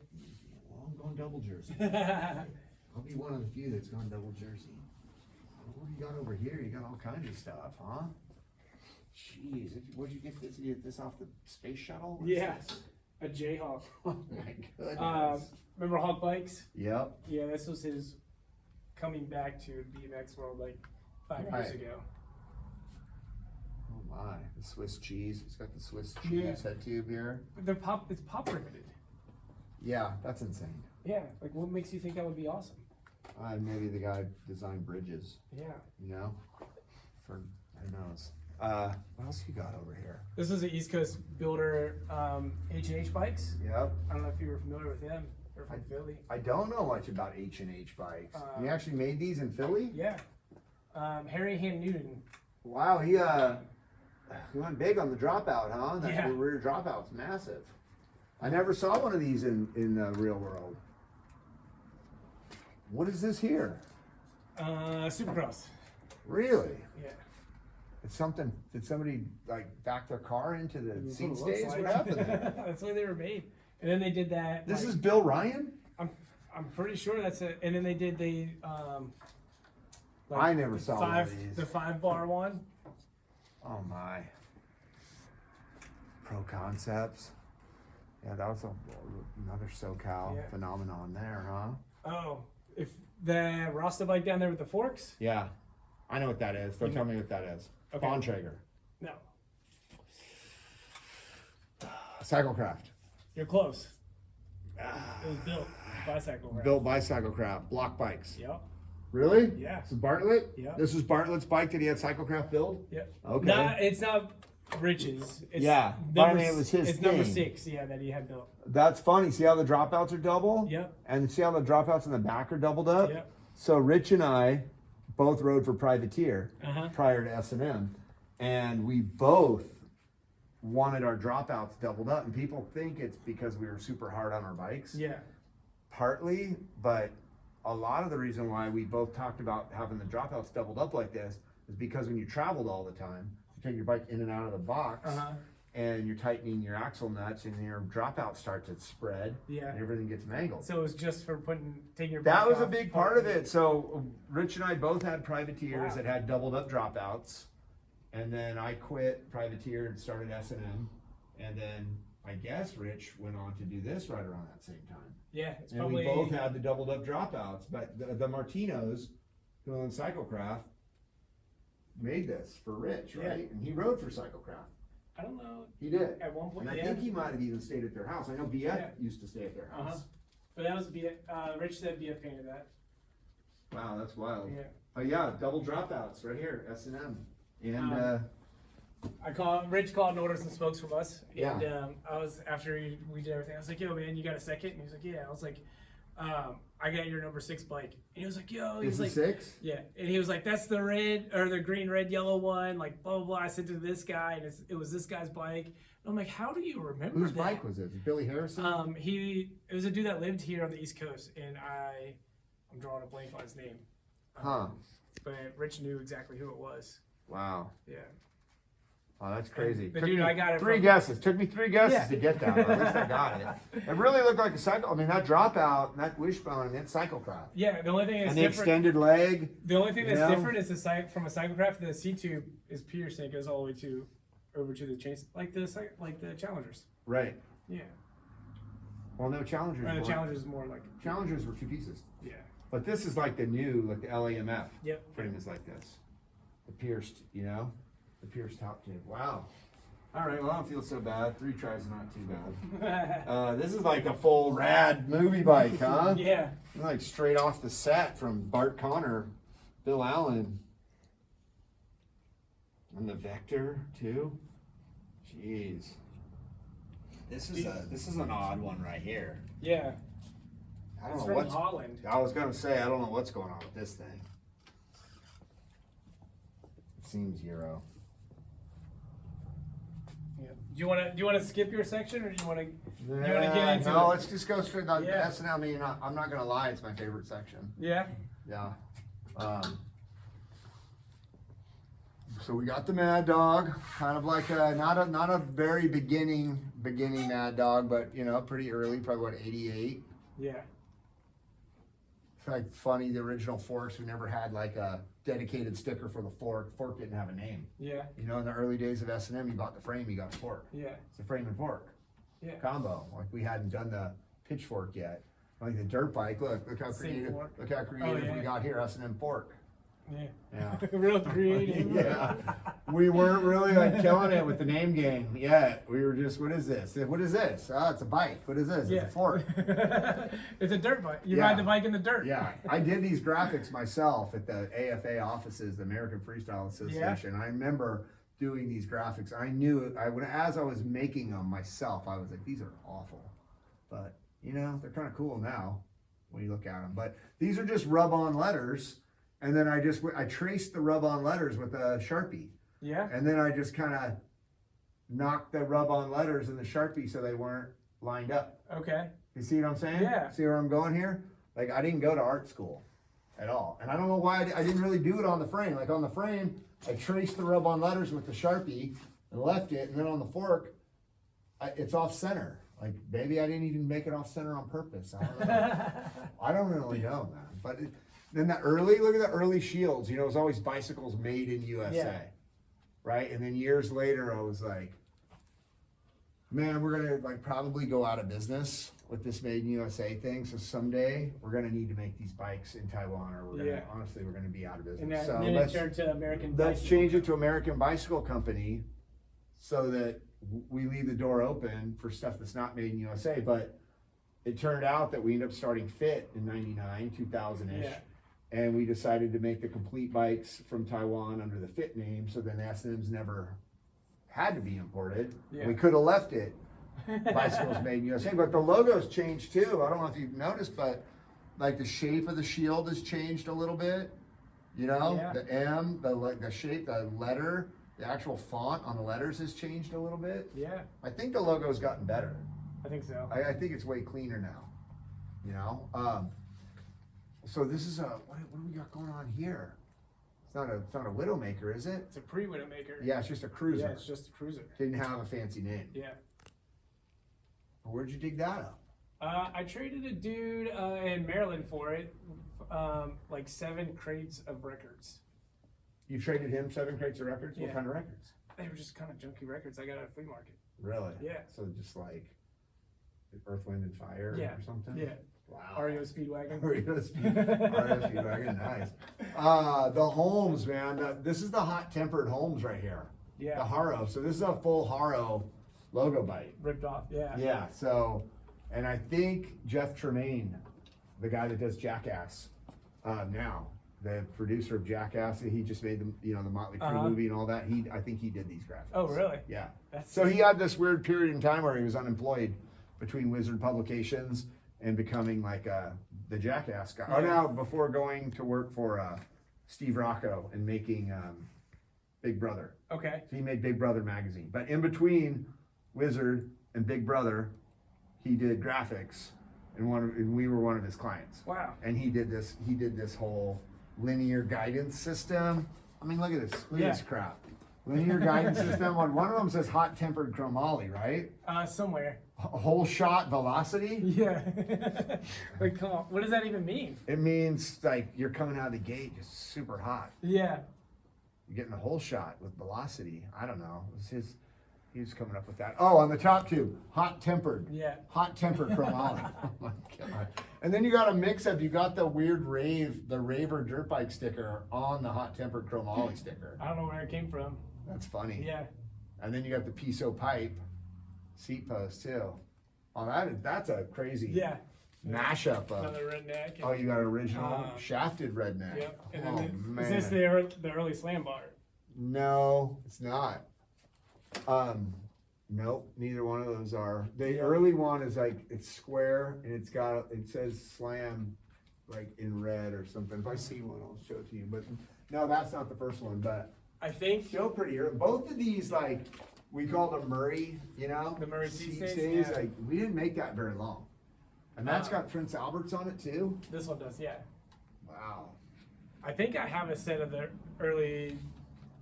Well, I'm going double jersey. I'll be one of the few that's gone double jersey. What do you got over here? You got all kinds of stuff, huh? Jeez, where'd you get this? You get this off the space shuttle? What's Yeah. this? A Jayhawk. Oh my goodness. Remember Hawk Bikes? Yep. Yeah, this was his coming back to BMX world like 5 years Right. ago. Oh my, the Swiss cheese. It's got the Swiss cheese Yeah. head tube here. It's pop riveted. Yeah, that's insane. Yeah, like what makes you think that would be awesome? Maybe the guy designed bridges, Yeah. you know? For, who knows? What else you got over here? This is an East Coast builder, H&H Bikes. Yep. I don't know if you were familiar with them. They're from Philly. I don't know much about H&H bikes. You actually made these in Philly? Yeah. Harry Hand Newton. Wow, he went big on the dropout, huh? That Yeah. rear dropout's massive. I never saw one of these in the real world. What is this here? Supercross. Really? Yeah. It's something. Did somebody like back their car into the That's seat what it looks stays? like. What happened there? That's the way they were made. And then they did that. This like, is Bill Ryan? I'm pretty sure that's it. And then they did I never saw one of these. the 5-bar one. Oh my. Pro Concepts. Yeah, that was another SoCal Yeah. phenomenon there, huh? Oh, if the Rasta bike down there with the forks? Yeah. I know what that is. Don't tell me what that is. Okay. Bontrager. No, Cyclecraft. you're close. It was built by Cycle. Built by Cyclecraft. Block bikes. Yep. Really? Yeah. This is Bartlett? Yeah. This was Bartlett's bike that he had Cyclecraft build? Yep. Okay. It's not Rich's. It's Yeah, but I number, mean, it was his It's number thing. 6, yeah, that he had built. That's funny. See how the dropouts are double? Yep. And see how the dropouts in the back are doubled up? Yep. So Rich and I both rode for Privateer Uh-huh. prior to S&M. And we both wanted our dropouts doubled up. And people think it's because we were super hard on our bikes. Yeah. Partly, but a lot of the reason why we both talked about having the dropouts doubled up like this is because when you traveled all the time, you take your bike in and out of the box, Uh-huh. and you're tightening your axle nuts, and your dropouts start to spread, Yeah. and everything gets mangled. So it was just for taking your That bike was a off. big part of it. So Rich and I both had Privateers Wow. that had doubled up dropouts, and then I quit Privateer and started S&M, and then I guess Rich went on to do this right around that same time. Yeah, it's And probably. we both had the doubled up dropouts, but the Martinos, who own Cyclecraft, made this for Rich, right? Yeah. And he rode for Cyclecraft. I don't know. He did. At one point, And I yeah. think he might have even stayed at their house. I know BF Yeah. used to stay at their house. Uh-huh. But that was Rich said BF painted that. Wow, that's wild. Yeah. Oh yeah, double dropouts right here, S&M. And Rich called and ordered some spokes from us. Yeah. And I was, after we did everything, I was like, yo, man, you got a second? And he was like, yeah. I was like, I got your number 6 bike. And he was like, yo. He this was is like, 6? yeah. And he was like, that's the red, or the green, red, yellow one. Like, blah, blah, blah. I sent it to this guy, and it was this guy's bike. And I'm like, how do you remember Whose that? bike was it? Billy Harrison? It was a dude that lived here on the East Coast, and I'm drawing a blank on his name. Huh. But Rich knew exactly who it was. Wow. Yeah. Oh, that's crazy. The Took dude me I got it 3 from- guesses. Took me 3 guesses Yeah. to get that. But at least I got it. It really looked like a cycle. I mean, that dropout, and that wishbone, and that Cyclecraft. Yeah, the only thing that's And the different. extended leg. The only thing that's You know? different is from a Cyclecraft, the C tube is pierced and it goes all the way over to the chains, like the Challengers. Right. Yeah, Well, no, Challengers. and the weren't. Challengers is more like. Challengers were 2 pieces. Yeah. But this is like the new, like the LAMF. Yep. Frame is like this. The pierced, the pierced top tube. Wow. All right, well, I don't feel so bad. 3 tries is not too bad. This is like a full rad movie bike, huh? Yeah. Like straight off the set from Bart Connor, Bill Allen. And the Vector, too. Jeez. This is an odd one right here. Yeah. I don't It's know from what's. Holland. I was gonna say I don't know what's going on with this thing. It seems Euro. Yeah. Do you want to skip your section, or do you want to? Yeah, into no, it? let's just go straight down. Yeah. S&M. I mean, I'm not gonna lie, it's my favorite section. Yeah. Yeah. So we got the Mad Dog, kind of like not a very beginning Mad Dog, but pretty early, probably what 88. Yeah. It's like funny, the original forks, we never had like a dedicated sticker for the fork. Fork didn't have a name. Yeah. In the early days of S&M, you bought the frame, you got a fork. Yeah. It's a frame and fork Yeah. combo. Like we hadn't done the pitchfork yet. Like the dirt bike, look how Same creative. fork. Look how creative yeah. we got here, S&M fork. Yeah. Yeah. Real creative. Yeah. We weren't really like killing it with the name game yet. We were just, what is this? What is this? Oh, it's a bike. What is this? Yeah. It's a fork. It's a dirt bike. You Yeah. ride the bike in the dirt. Yeah, I did these graphics myself at the AFA offices, the American Freestyle Association. I remember doing these graphics. I knew as I was making them myself, I was like, these are awful. But you know, they're kind of cool now when you look at them. But these are just rub-on letters, and then I traced the rub-on letters with a Sharpie. Yeah. And then I just kind of knocked the rub-on letters in the Sharpie so they weren't lined up. Okay. You see what I'm saying? Yeah. See where I'm going here? Like, I didn't go to art school at all. And I don't know why I didn't really do it on the frame. Like, on the frame, I traced the rub-on letters with the Sharpie and left it. And then on the fork, it's off center. Like, maybe I didn't even make it off center on purpose. I don't know. I don't really know, man. But then look at the early shields. You know, it was always bicycles made in USA. Yeah. Right? And then years later, I was like, man, we're gonna like probably go out of business with this made in USA thing. So someday we're gonna need to make these bikes in Taiwan, or we're gonna be out of business. And then, So then it turned to American let's Bicycle. change it to American Bicycle Company, so that we leave the door open for stuff that's not made in USA. But it turned out that we ended up starting Fit in '99, 2000-ish. Yeah. And we decided to make the complete bikes from Taiwan under the Fit name, so then S&M's never had to be imported. Yeah. We could have left it bicycles made in USA, but the logo's changed too. I don't know if you've noticed, but like the shape of the shield has changed a little bit. You know, Yeah. the M, the shape, the letter, the actual font on the letters has changed a little bit. Yeah, I think the logo's gotten better. I think so. I think it's way cleaner now. You know. So this is what do we got going on here? It's not a Widowmaker, is it? It's a pre-Widowmaker. Yeah, it's just a cruiser. Yeah, it's just a cruiser. Didn't have a fancy name. Yeah. Where'd you dig that up? I traded a dude in Maryland for it, like 7 crates of records. You traded him 7 crates of records? What Yeah. kind of records? They were just kind of junky records I got at a flea market. Really? Yeah. So just like Earth, Wind, and Fire Yeah. or something? Yeah. Wow. REO Speedwagon. REO Speedwagon, nice. The Holmes, man. This is the hot-tempered Holmes right here. Yeah. The Haro. So this is a full Haro logo bite. Ripped off, yeah. Yeah, so, and I think Jeff Tremaine, the guy that does Jackass now, the producer of Jackass, he just made the Motley Crue movie and all that. I think he did these graphics. Oh, really? Yeah. That's So he had this weird period in time where he was unemployed between Wizard Publications and becoming like the Jackass guy. Oh, now before going to work for Steve Rocco and making Big Brother. Okay. So he made Big Brother magazine. But in between Wizard and Big Brother, he did graphics, and we were one of his clients. Wow. And he did this whole linear guidance system. I mean, look at this. Look at this crap. Linear guidance system. One of them says hot-tempered chromoly, right? Somewhere. Whole shot velocity. Yeah. Like, come on. What does that even mean? It means like you're coming out of the gate just super hot. Yeah. You're getting a whole shot with velocity. I don't know. He was coming up with that. Oh, on the top two, hot-tempered. Yeah. Hot-tempered chromoly. Oh my God. And then you got a mix-up. You got the weird Raver dirt bike sticker on the hot-tempered chromoly sticker. I don't know where it came from. That's funny. Yeah. And then you got the Piso pipe seat post too. Oh, that's a crazy mashup of. Another redneck. Oh, you got an original shafted redneck. Yep. And Oh, then man. is this the early slam bar? No, it's not. Nope, neither one of those are. The early one is like, it's square and it says slam like in red or something. If I see one, I'll show it to you. But no, that's not the first one, but I think. still pretty early. Both of these, like, we call them Murray, you know? The Murray seat stays, stays. yeah. Like, we didn't make that very long. And that's got Prince Albert's on it too. This one does, yeah. Wow. I think I have a set of the early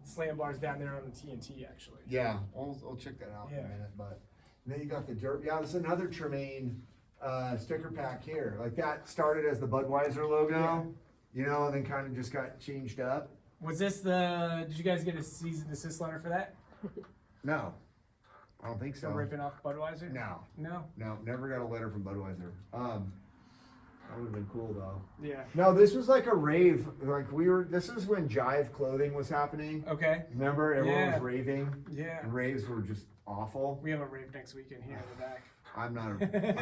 slam bars down there on the TNT actually. Yeah, I'll check that out in a Yeah. minute. But then you got the dirt. Yeah, there's another Tremaine sticker pack here. Like that started as the Budweiser logo, you know, and then kind of just got changed up. Was this did you guys get a cease and desist letter for that? No, I don't think For so. ripping off Budweiser? No, No? never got a letter from Budweiser. That would have been cool though. Yeah. No, this was like a rave. Like this is when Jive clothing was happening. Okay. Remember, everyone Yeah. was raving. Yeah. And raves were just awful. We have a rave next weekend here in the back. I'm not.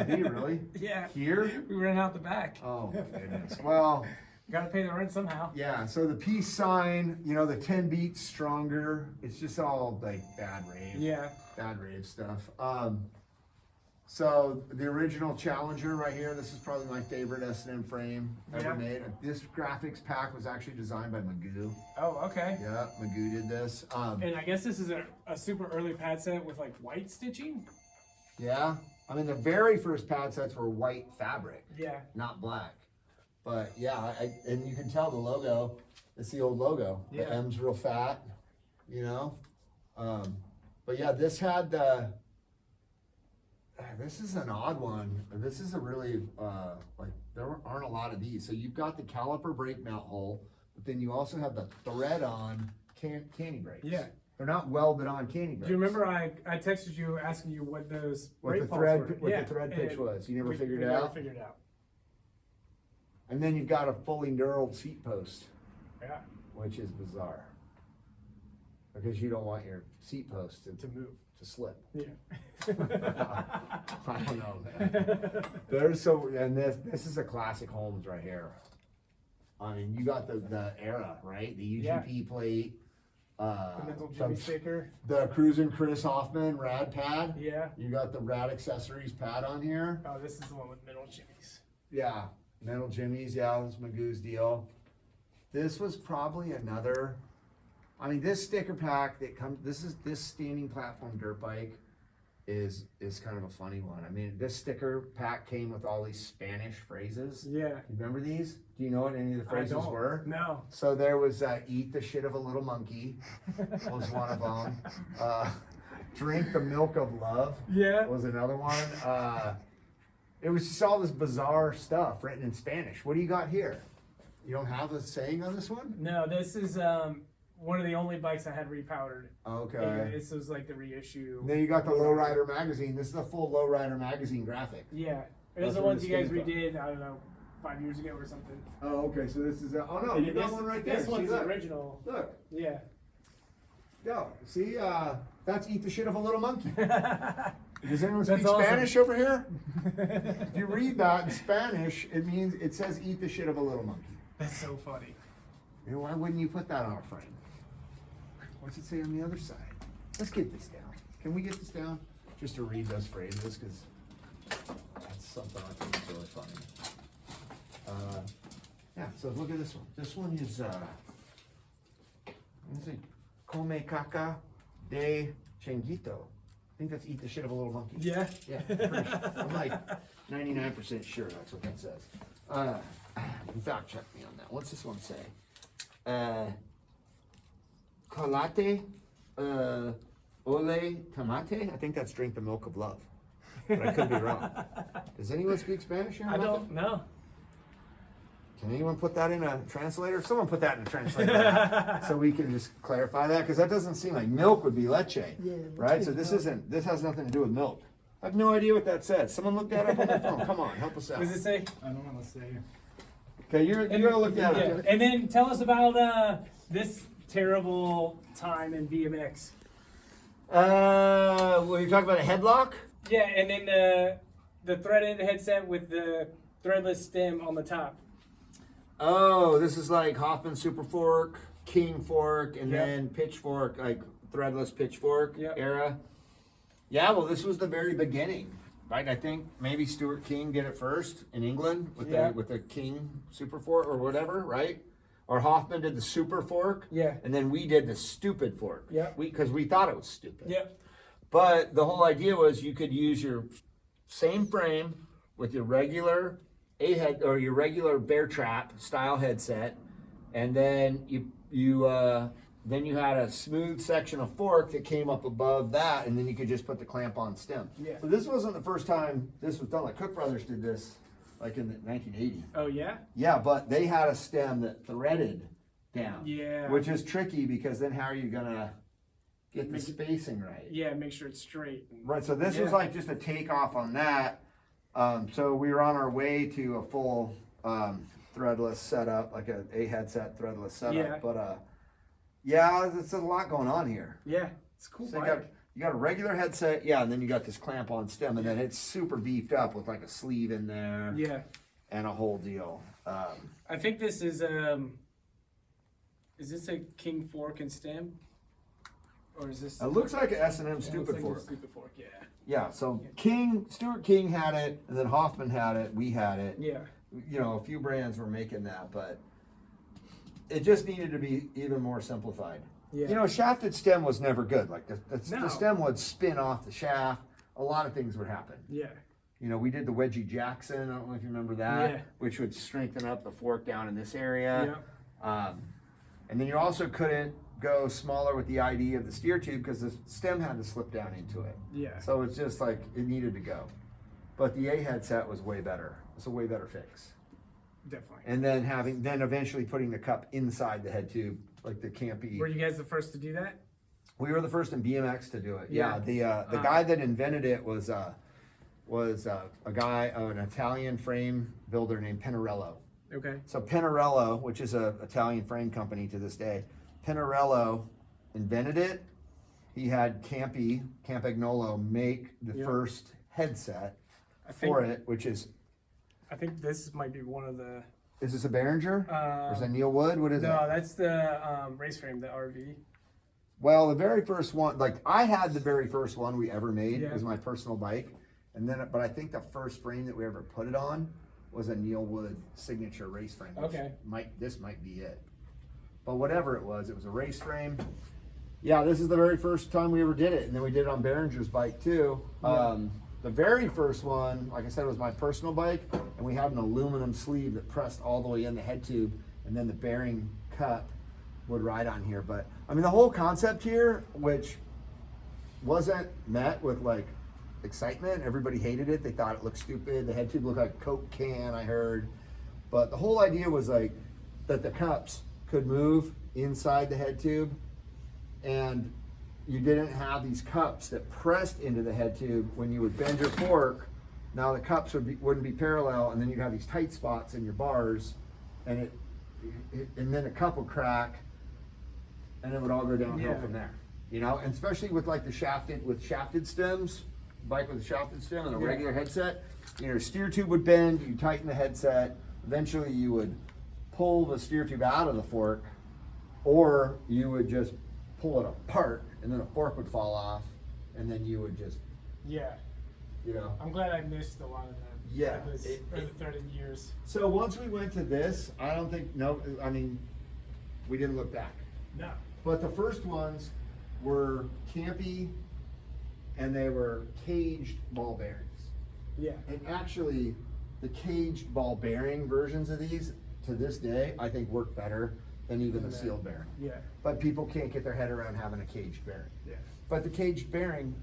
Do you really? Yeah. Here? We ran out the back. Oh my goodness. Well, Gotta pay the rent somehow. Yeah, so the peace sign, you know, the 10 beats stronger. It's just all like bad rave. Yeah. Bad rave stuff. So the original Challenger right here, this is probably my favorite S&M frame ever Yeah. made. This graphics pack was actually designed by Magoo. Oh, okay. Yeah, Magoo did this. And I guess this is a super early pad set with like white stitching. Yeah, I mean the very first pad sets were white fabric, Yeah. not black. But yeah, and you can tell the logo, it's the old logo. Yeah. The M's real fat, you know? But yeah, this had the, this is an odd one. This is a really, like, there aren't a lot of these. So you've got the caliper brake mount hole, but then you also have the thread-on canny brakes. Yeah. They're not welded on canny brakes. Do you remember I texted you asking you what those What brake the balls thread, were? what Yeah, the thread pitch and was? You never we figured it never out? figured it out. And then you've got a fully knurled seat post, Yeah. which is bizarre. Because you don't want your seat post To move. to slip. Yeah. I don't know, man. There's so, and this is a classic Holmes right here. I mean, you got the era, right? The UGP plate, The mental Jimmy sticker. the Cruisin' Chris Hoffman rad pad. Yeah. You got the rad accessories pad on here. Oh, this is the one with middle jimmies. Yeah, metal jimmies. Yeah, this is Magoo's deal. This was probably another. I mean, this sticker pack that comes. This standing platform dirt bike is kind of a funny one. I mean, this sticker pack came with all these Spanish phrases. Yeah. You remember these? Do you know what any of the phrases I don't. were? No. So there was "eat the shit of a little monkey" was one of them. "Drink the milk of love" Yeah. was another one. It was just all this bizarre stuff written in Spanish. What do you got here? You don't have a saying on this one? No, this is one of the only bikes I had repowdered. Okay. And this was like the reissue. And then you got the Lowrider magazine. This is the full Lowrider magazine graphic. Yeah. That's Those are the where ones this you guys came from. redid, I don't know, 5 years ago or something. Oh, okay. So this is oh no, And you got this, one right there. This See, one's the look. original. Look. Yeah. Yo, see, that's "eat the shit of a little monkey." Does anyone That's speak awesome. Spanish over here? If you read that in Spanish, it says "eat the shit of a little monkey." That's so funny. You know, why wouldn't you put that on a frame? What's it say on the other side? Let's get this down. Can we get this down? Just to read those phrases, because that's something I think is really funny. Yeah, so look at this one. This one is, let me see. Come caca de changuito. I think that's "eat the shit of a little monkey." Yeah. Yeah, I'm pretty sure. I'm like 99% sure that's what that says. In fact, check me on that. What's this one say? Colate, ole tomate. I think that's "drink the milk of love," but I could be wrong. Does anyone speak Spanish here? I don't know. Can anyone put that in a translator? Someone put that in a translator so we can just clarify that, because that doesn't seem like milk would be leche, right? So this has nothing to do with milk. I have no idea what that says. Someone look that up on their phone. Come on, help us out. What does it say? I don't know what to say. Okay, you're gonna look that Yeah. up. And then tell us about this terrible time in BMX. Well, you're talking about a headlock? Yeah, and then the threaded headset with the threadless stem on the top. Oh, this is like Hoffman Super Fork, King Fork, and Yep. then Pitchfork, like threadless Pitchfork Yep. era. Yeah, well, this was the very beginning, right? I think maybe Stuart King did it first in England with Yeah. the King Super Fork or whatever, right? Or Hoffman did the Super Fork, Yeah. and then we did the stupid fork. Yep. Because we thought it was stupid. Yep. But the whole idea was you could use your same frame with your regular A-head or your regular bear trap style headset, and then you had a smooth section of fork that came up above that, and then you could just put the clamp on stem. Yeah. But this wasn't the first time this was done. Like Cook Brothers did this, like in 1980. Oh yeah. Yeah, but they had a stem that threaded down. Yeah. Which is tricky, because then how are you gonna get the spacing right? Yeah. Make sure it's straight. Right, so this was Yeah. like just a takeoff on that. So we were on our way to a full threadless setup, like a headset threadless setup. Yeah. But yeah, there's a lot going on here. Yeah. It's a cool So bike. you got a regular headset, yeah, and then you got this clamp on stem, and then it's super beefed up with like a sleeve in there. Yeah. and a whole deal. I think this is this a king fork and stem? Or is this? It looks like an S&M Yeah, it looks stupid like a fork. Stupid fork, yeah. Yeah, so Stuart King had it, and then Hoffman had it, we had it. Yeah. You know, a few brands were making that, but it just needed to be even more simplified. Yeah. You know, shafted stem was never good. Like No. the stem would spin off the shaft. A lot of things would happen. Yeah. You know, we did the Wedgie Jackson. I don't know if you remember that, Yeah. which would strengthen up the fork down in this area. Yeah. And then you also couldn't go smaller with the ID of the steer tube because the stem had to slip down into it. Yeah. So it's just like it needed to go. But the A headset was way better. It's a way better fix. Definitely. And then eventually putting the cup inside the head tube, like the campy. Were you guys the first to do that? We were the first in BMX to do it. Yeah. The guy that invented it was a guy, an Italian frame builder named Pinarello. Okay. So Pinarello, which is a Italian frame company to this day, Pinarello invented it. He had Campagnolo make the Yeah. first headset I think, for it, which is this might be one of the. is this a Behringer? Or is that Um, Neil Wood? What is it? no, that's the race frame, the RV. Well, the very first one, like I had the very first one we ever made. Yeah. It was my personal bike, and then but I think the first frame that we ever put it on was a Neil Wood signature race frame. Which Okay. this might be it. But whatever it was a race frame. Yeah, this is the very first time we ever did it, and then we did it on Behringer's bike too. The very first one, like I said, was my personal bike, and we had an aluminum sleeve that pressed all the way in the head tube, and then the bearing cup would ride on here. But I mean, the whole concept here, which wasn't met with like excitement, everybody hated it. They thought it looked stupid. The head tube looked like a Coke can, I heard. But the whole idea was like that the cups could move inside the head tube, and you didn't have these cups that pressed into the head tube when you would bend your fork. Now the cups wouldn't be parallel, and then you'd have these tight spots in your bars, and and then the cup would crack, and it would all go downhill Yeah. from there. You know, and especially with like the shafted stems, bike with a shafted stem and a Yeah. regular headset, you know, your steer tube would bend, you tighten the headset, eventually you would pull the steer tube out of the fork, or you would just pull it apart and then the fork would fall off, and then you would just, Yeah. you know. I'm glad I missed a lot of that. Yeah, Those early 30 years. So once we went to this, we didn't look back. No. But the first ones were campy, and they were caged ball bearings. Yeah. And actually, the caged ball bearing versions of these, to this day, I think work better than even the sealed bearing. Yeah. But people can't get their head around having a caged bearing. Yeah. But the caged bearing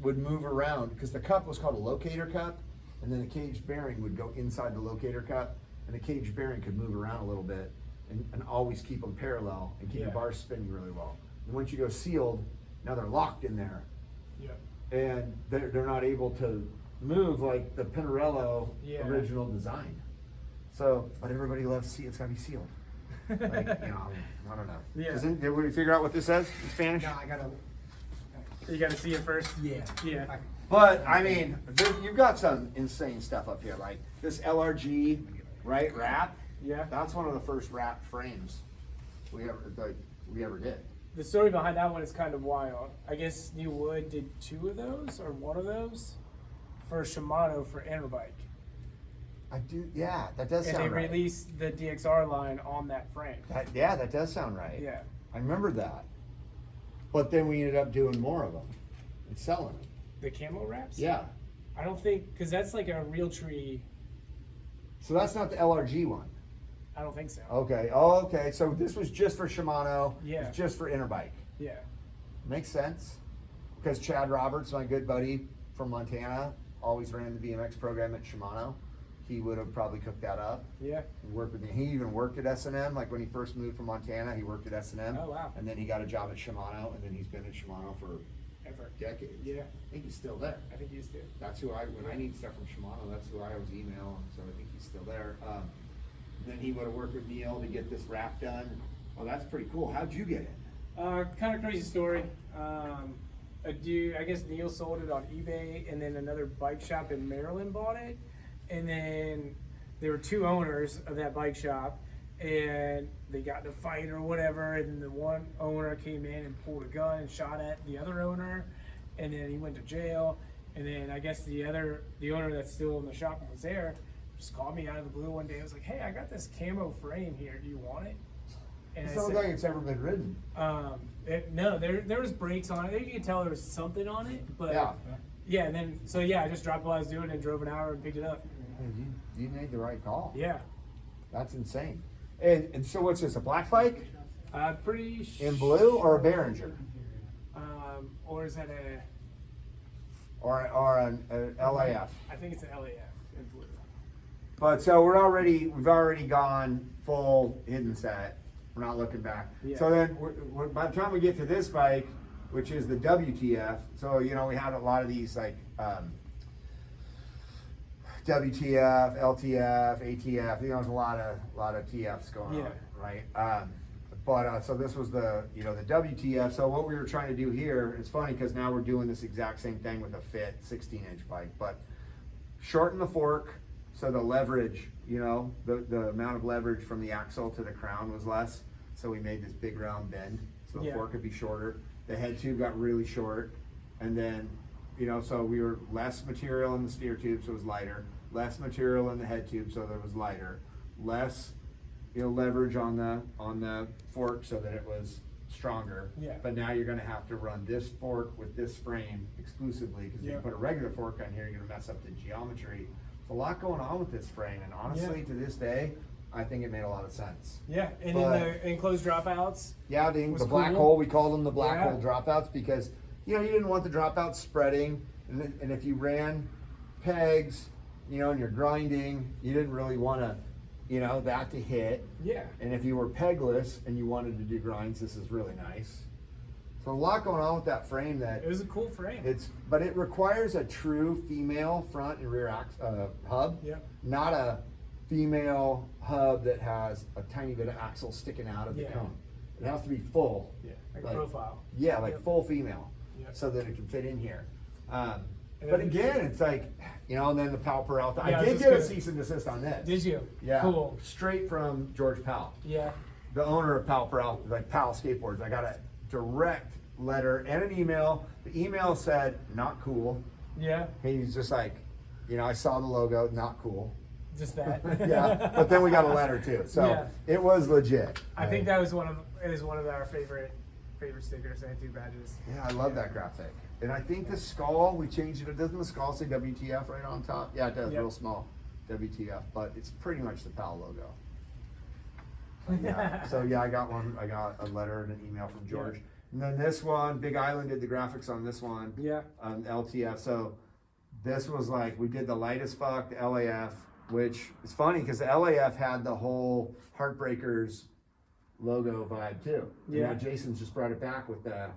would move around, because the cup was called a locator cup, and then the caged bearing would go inside the locator cup, and the caged bearing could move around a little bit and always keep them parallel and keep the Yeah. bars spinning really well. And once you go sealed, now they're locked in there, Yeah. and they're not able to move like the Pinarello Yeah. original design. So, but everybody loves it's gotta be sealed. Like, you know, I don't know. Yeah. Did we figure out what this says in Spanish? No, I gotta. You got to see it first. Yeah. Yeah. But I mean, you've got some insane stuff up here, like this LRG, right? Wrap. Yeah. That's one of the first wrap frames we ever did. The story behind that one is kind of wild. I guess New Wood did 2 of those or 1 of those for Shimano for Interbike. I do. Yeah, that does And sound they right. released the DXR line on that frame. That does sound right. Yeah. I remember that. But then we ended up doing more of them and selling them. The camo wraps? Yeah. I don't think, because that's like a real tree. So that's not the LRG one. I don't think so. Okay. Oh, okay. So this was just for Shimano. Yeah. It's just for Interbike. Yeah. Makes sense. Because Chad Roberts, my good buddy from Montana, always ran the BMX program at Shimano. He would have probably cooked that up. Yeah. And worked with me. He even worked at S&M. Like when he first moved from Montana, he worked at S&M. Oh, wow. And then he got a job at Shimano, and then he's been at Shimano for Ever. decades. Yeah. I think he's still there. I think you used to. That's who when I need stuff from Shimano, that's who I always email, so I think he's still there. Then he would have worked with Neil to get this wrap done. Oh, that's pretty cool. How'd you get it? Kind of crazy story. I guess Neil sold it on eBay, and then another bike shop in Maryland bought it, and then there were two owners of that bike shop, and they got in a fight or whatever, and the one owner came in and pulled a gun and shot at the other owner, and then he went to jail. And then I guess the owner that's still in the shop and was there just called me out of the blue one day. I was like, "Hey, I got this camo frame here. Do you want it?" And It sounds like it's ever been ridden. no, there was brakes on it. You could tell there was something on it, but Yeah. and then I just dropped what I was doing and drove an hour and picked it up. You made the right call. Yeah, That's insane. And so what's this, a black bike pretty. in blue or a Behringer? Or is that a? Or an LAF? I think it's an LAF in blue. But so we've already gone full hidden set. We're not looking back. Yeah. So then by the time we get to this bike, which is the WTF, so we had a lot of these like WTF, LTF, ATF. There's a lot of TFs going on, right? But so this was the the WTF. So what we were trying to do here, it's funny because now we're doing this exact same thing with a fit 16-inch bike, but shorten the fork so the leverage, the amount of leverage from the axle to the crown was less. So we made this big round bend so the fork could be shorter. The head tube got really short, and then so we were less material in the steer tube, so it was lighter. Less material in the head tube, so that it was lighter. Less leverage on the fork so that it was stronger. Yeah. But now you're going to have to run this fork with this frame exclusively, because if you put a regular fork on here, you're going to mess up the geometry. There's a lot going on with this frame, and honestly, to this day, I think it made a lot of sense. Yeah, and then the enclosed dropouts. Yeah, the was black cool. hole, we called them the black hole dropouts because you didn't want the dropouts spreading, and if you ran pegs, and you're grinding, you didn't really want to that to hit. Yeah. And if you were pegless and you wanted to do grinds, this is really nice. So a lot going on with that frame that It was a cool frame. but it requires a true female front and rear hub. Yeah. Not a female hub that has a tiny bit of axle sticking out of the cone. It has to be full. Yeah, like profile. Yeah, like full female, so that it can fit in here. But again, it's like, and then the Powell Peralta. Yeah, I did get a cease and desist on this. Did you? Yeah. Cool. Straight from George Powell, Yeah. the owner of Powell Peralta, like Powell Skateboards. I got a direct letter and an email. The email said, "Not cool." Yeah. He's just like, I saw the logo, not cool. Just that. Yeah, but then we got a letter too, so it was legit. I think that was one of our favorite stickers and 2 badges. Yeah, I love that graphic. And I think the skull, we changed it. Doesn't the skull say WTF right on top? Yeah, it does, real small, WTF, but it's pretty much the Powell logo. Yeah. So I got a letter and an email from George. And then this one, Big Island did the graphics on this one. Yeah. LTF. So this was like, we did the light as fuck, the LAF, which is funny because the LAF had the whole Heartbreakers logo vibe too. Yeah. Now Jason's just brought it back with the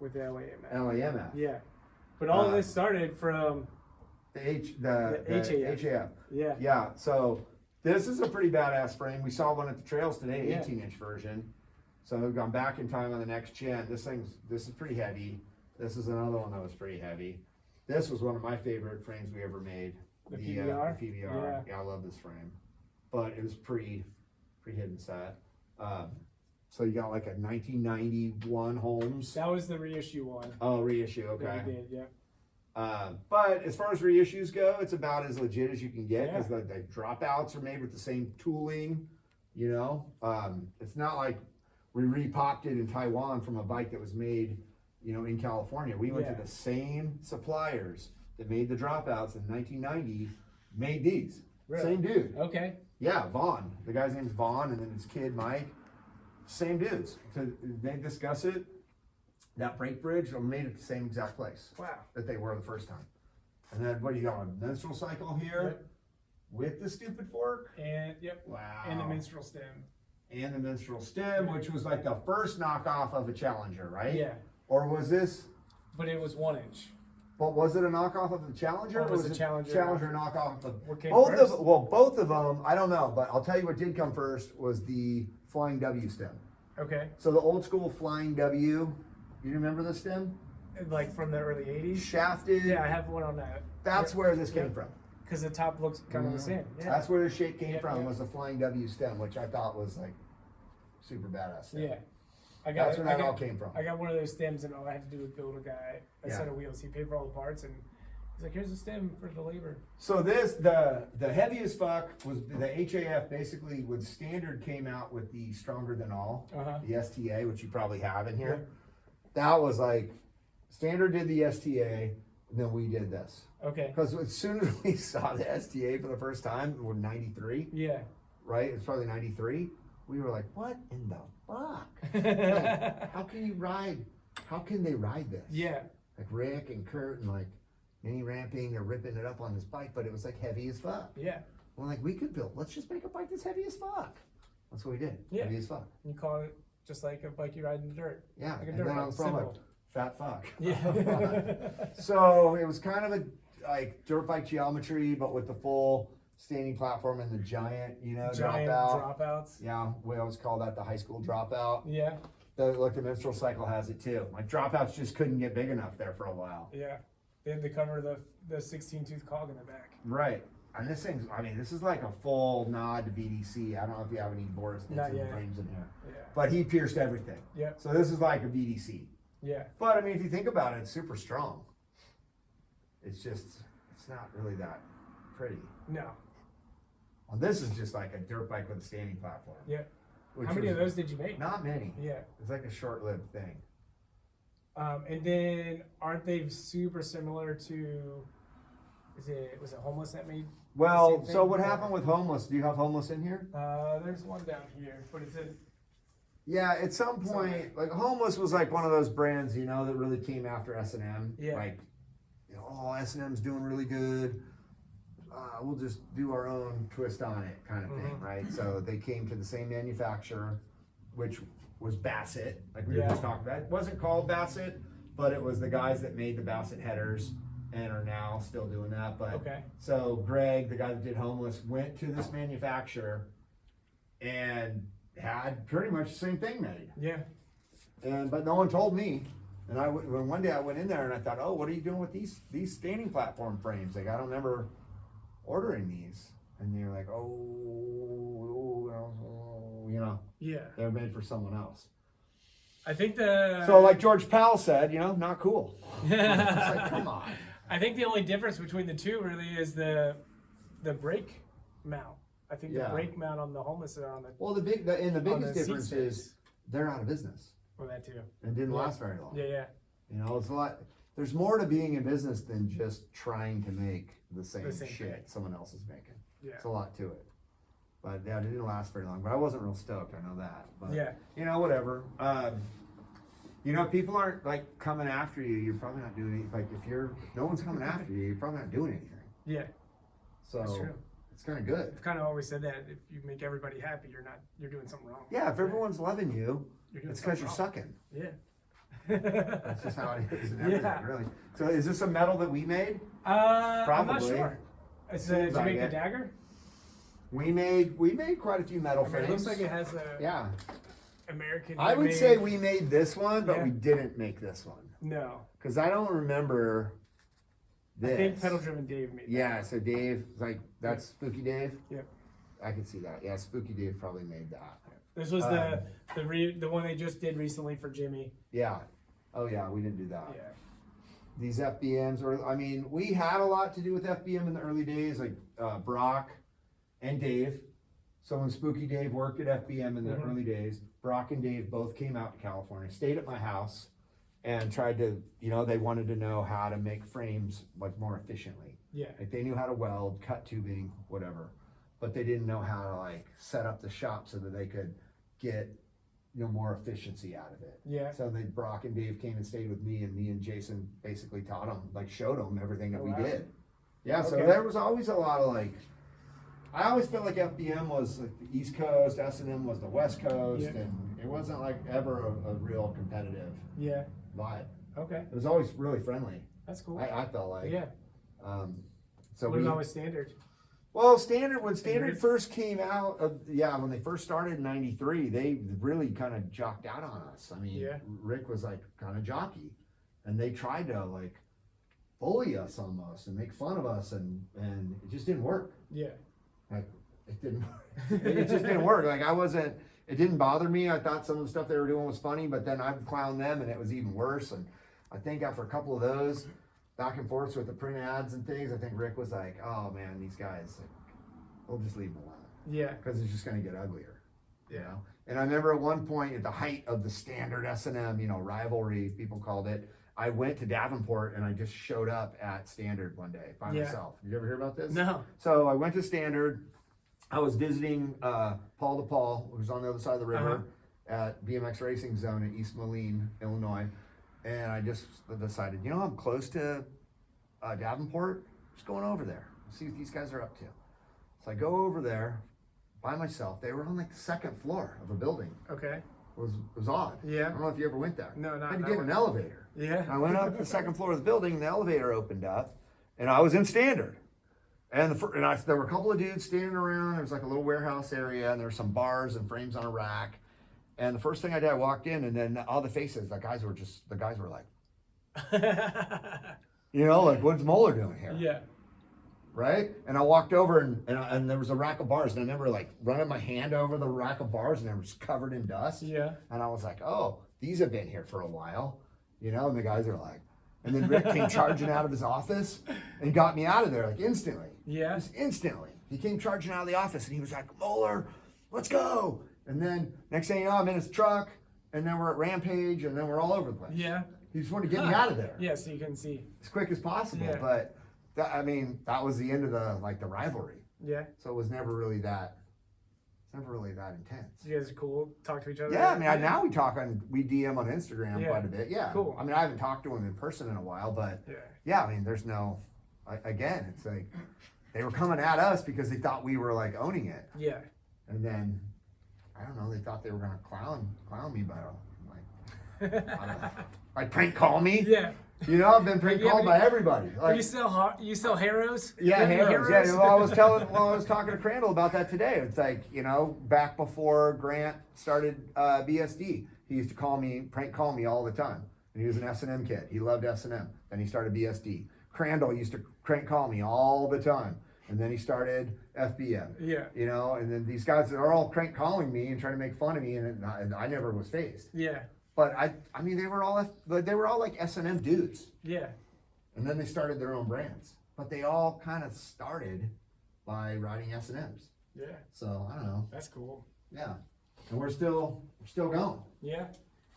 LAMF. LAMF. Yeah. But all of this started from The HAF. HAF. Yeah. Yeah. So this is a pretty badass frame. We saw one at the trails today, Yeah. 18-inch version. So we've gone back in time on the next gen. This is pretty heavy. This is another one that was pretty heavy. This was one of my favorite frames we ever made. The PBR? The PBR. Yeah, I love this frame. But it was pretty hidden set. So you got like a 1991 Holmes. That was the reissue one. Oh, reissue. That Okay. we did, yeah. But as far as reissues go, it's about as legit as you can get Yeah. because the dropouts are made with the same tooling. It's not like we repopped it in Taiwan from a bike that was made, in California. We went to the same suppliers that made the dropouts in 1990, made these. Really? Same dude. Okay. Yeah, Vaughn. The guy's name's Vaughn, and then his kid Mike. Same dudes. So they discuss it. That brake bridge made at the same exact place. Wow. That they were the first time. And then what do you got? A menstrual cycle here with the stupid fork. And Wow. And the minstrel stem. And the minstrel stem, which was like the first knockoff of a Challenger, right? Yeah. Or was this? But it was 1 inch. But was it a knockoff of the Challenger? Or was it Challenger knockoff of What came both first? both of them. I don't know, but I'll tell you what did come first was the Flying W stem. Okay. So the old school Flying W. You remember the stem? Like from the early 80s? Shafted. Yeah, I have one on that. That's where this came from. Because the top looks kind of the same. Yeah. That's where the shape came Yeah, from, yeah. was the flying W stem, which I thought was like super badass. Stem. Yeah. That's where that all came from. I got one of those stems, and all I had to do was build a guy a Yeah. set of wheels. He paid for all the parts, and he's like, "Here's a stem for the labor." So this, the heaviest fuck was the HAF. Basically, when Standard came out with the stronger than all, the STA, which you probably have in here, that was like Standard did the STA, and then we did this. Okay. Because as soon as we saw the STA for the first time, we're 93, Yeah. right? It's probably 93. We were like, what in the fuck? Like, how can you ride? How can they ride this? Yeah. Like Rick and Kurt and like mini ramping, they're ripping it up on this bike, but it was like heavy as fuck. Yeah. We're like, we could build, let's just make a bike that's heavy as fuck. That's what we did. Yeah. Heavy as fuck. You call it just like a bike you ride in the dirt. Yeah. Like a And dirt then I bike, was from a simple. fat fuck. Yeah. So it was kind of a like dirt bike geometry, but with the full standing platform and the giant, Giant dropout. dropouts. Yeah, we always call that the high school dropout. Yeah. The menstrual cycle has it too. Like dropouts just couldn't get big enough there for a while. Yeah. They had to cover the 16 tooth cog in the back. Right. And this thing's, I mean, this is like a full nod to VDC. I don't know if you have any Boris Not Nixon yet. frames in here. Yeah. But he pierced everything. Yeah. So this is like a VDC. Yeah. But I mean, if you think about it, it's super strong. It's just, it's not really that pretty. No. Well, this is just like a dirt bike with a standing platform. Yeah. which How many was of those did you make? Not many. Yeah. It's like a short-lived thing. And then aren't they super similar to? Was it Homeless that made? Well, Same so thing? what happened with Homeless? Do you have Homeless in here? There's one down here, but it's in. Yeah, at some point, like Homeless was like one of those brands, that really came after S&M. Yeah. Like, oh, S&M's doing really good. We'll just do our own twist on it, kind of thing, right? So they came to the same manufacturer, which was Bassett, like we were just talking about. It wasn't called Bassett, but it was the guys that made the Bassett headers and are now still doing that. But Okay. so Greg, the guy that did Homeless, went to this manufacturer and had pretty much the same thing made. Yeah. But no one told me. And when one day I went in there and I thought, oh, what are you doing with these standing platform frames? Like, I don't remember ordering these. And they're like, Yeah. they're made for someone else. I think the. So like George Powell said, not cool. It's like, come on. I think the only difference between the two really is the brake mount. I think the brake mount on the Homeless are on the. Well, the on biggest the seat difference is they're out of business Well, that too. and didn't last very long. Yeah. It's a lot. There's more to being in business than just trying to make the same same shit thing. someone else is making. Yeah. It's a lot to it. But yeah, it didn't last very long. But I wasn't real stoked. I know that. But Yeah. whatever. People aren't like coming after you. You're probably not doing anything. Like if no one's coming after you, you're probably not doing anything. Yeah. So That's true. it's kind of good. I've kind of always said that if you make everybody happy, you're doing something wrong. Yeah, if everyone's loving you, You're doing it's because something you're wrong. sucking. Yeah. That's just how it is in everything, Yeah. really. So is this a medal that we made? I'm not Probably. sure. Did Seems you like make the it. dagger? We made quite a few metal I mean, frames. it looks like it has a Yeah. American. I would made- say we made this one, but Yeah. we didn't make this one. No. Because I don't remember this. I think Pedal Driven Dave made that. Yeah, so Dave, that's Spooky Dave? Yep. I can see that. Yeah, Spooky Dave probably made that. This was the one they just did recently for Jimmy. Yeah. Oh yeah, we didn't do that. Yeah. These FBMs, we had a lot to do with FBM in the early days, like Brock and Dave. So when Spooky Dave worked at FBM in the early days, Brock and Dave both came out to California, stayed at my house, and tried to, they wanted to know how to make frames like more efficiently. Yeah. Like they knew how to weld, cut tubing, whatever, but they didn't know how to like set up the shop so that they could get more efficiency out of it. Yeah. So Brock and Dave came and stayed with me, and me and Jason basically taught them, like showed them everything that Oh, we wow. did. Yeah, so Okay. there was always a lot of like, I always felt like FBM was like the East Coast, S&M was the West Coast, Yeah. and it wasn't like ever a real competitive Yeah. vibe. Okay. It was always really friendly. That's cool. I felt like. Yeah. So What about with Standard? Well, when Standard Standard? first came out, when they first started in '93, they really kind of jocked out on us. I mean, Yeah. Rick was like kind of jockey, and they tried to bully us almost and make fun of us, and it just didn't work. Yeah. Like, it didn't, it just didn't work. Like, it didn't bother me. I thought some of the stuff they were doing was funny, but then I'd clown them and it was even worse. And I think after a couple of those back and forths with the print ads and things, I think Rick was like, oh man, these guys, like, we'll just leave them alone. Yeah. Because it's just going to get uglier. You Yeah. know? And I remember at one point at the height of the standard S&M, rivalry, people called it, I went to Davenport and I just showed up at Standard one day by myself. Did you ever hear about this? No. So I went to Standard. I was visiting Paul to Paul, who's on the other side of the river, at BMX Racing Zone in East Moline, Illinois. And I just decided, I'm close to Davenport. Just going over there. See what these guys are up to. So I go over there by myself. They were on like the second floor of a building. Okay. It was odd. Yeah. I don't know if you ever went there. No, not I had to that get one. an elevator. Yeah. I went up to the second floor of the building, and the elevator opened up, and I was in Standard. And there were a couple of dudes standing around. There was like a little warehouse area, and there were some bars and frames on a rack. And the first thing I did, I walked in, and then all the faces, the guys were like, like, what's Moeller doing here? Yeah. Right? And I walked over, and there was a rack of bars, and I remember like running my hand over the rack of bars, and it was covered in dust. Yeah. And I was like, oh, these have been here for a while, and the guys are like, and then Rick came charging out of his office and got me out of there like instantly. Yeah. Just instantly. He came charging out of the office and he was like, Moeller, let's go. And then next thing you know, I'm in his truck, and then we're at Rampage, and then we're all over the place. Yeah. He just wanted to get me out of there Yeah, so you can see. as quick as possible. Yeah. But that was the end of the rivalry. Yeah. So it was never really that intense. You guys are cool. Talk to each other. Yeah, I mean, now we DM on Instagram Yeah. quite a bit. Yeah, Cool. I mean, I haven't talked to him in person in a while, but Yeah. I mean, there's no. Again, it's like they were coming at us because they thought we were like owning it, Yeah. and then I don't know, they thought they were gonna clown me by I don't know, like prank call me. Yeah. I've been prank called by everybody. Like, You sell Harrows? yeah, You have any Harrows. Yeah, well, I was talking to Crandall about that today. It's like, back before Grant started BSD, he used to prank call me all the time. And he was an S&M kid. He loved S&M. Then he started BSD. Crandall used to prank call me all the time. And then he started FBM. Yeah. And then these guys are all prank calling me and trying to make fun of me, and I never was phased. Yeah. But I mean, they were all like S&M dudes. Yeah. And then they started their own brands. But they all kind of started by riding S&Ms. Yeah. So I don't know. That's cool. Yeah. And we're still going. Yeah.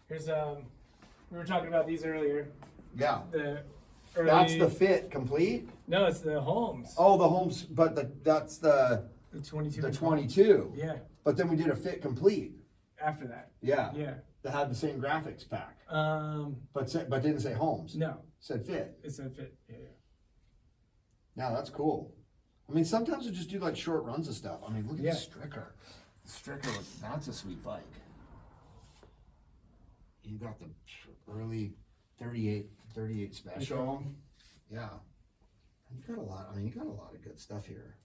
Here's we were talking about these earlier. Yeah. The early, That's the Fit Complete. No, it's the Holmes. Oh, the Holmes, but that's the The 22. the 22. Yeah. But then we did a Fit Complete. After that. Yeah. Yeah. That had the same graphics pack, but didn't say Holmes. No, Said Fit. it's a Fit. Yeah. Yeah, that's cool. I mean, sometimes we just do like short runs of stuff. I mean, look at Yeah. the Stricker. The Stricker, that's a sweet bike. You got the early 38 special. Yeah. You got a lot of good stuff here.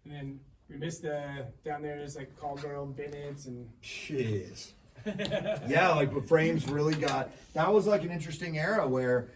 And then we missed down there. There's like Call Girl and Bennett's and. Jeez. Yeah, like the frames really that was like an interesting era where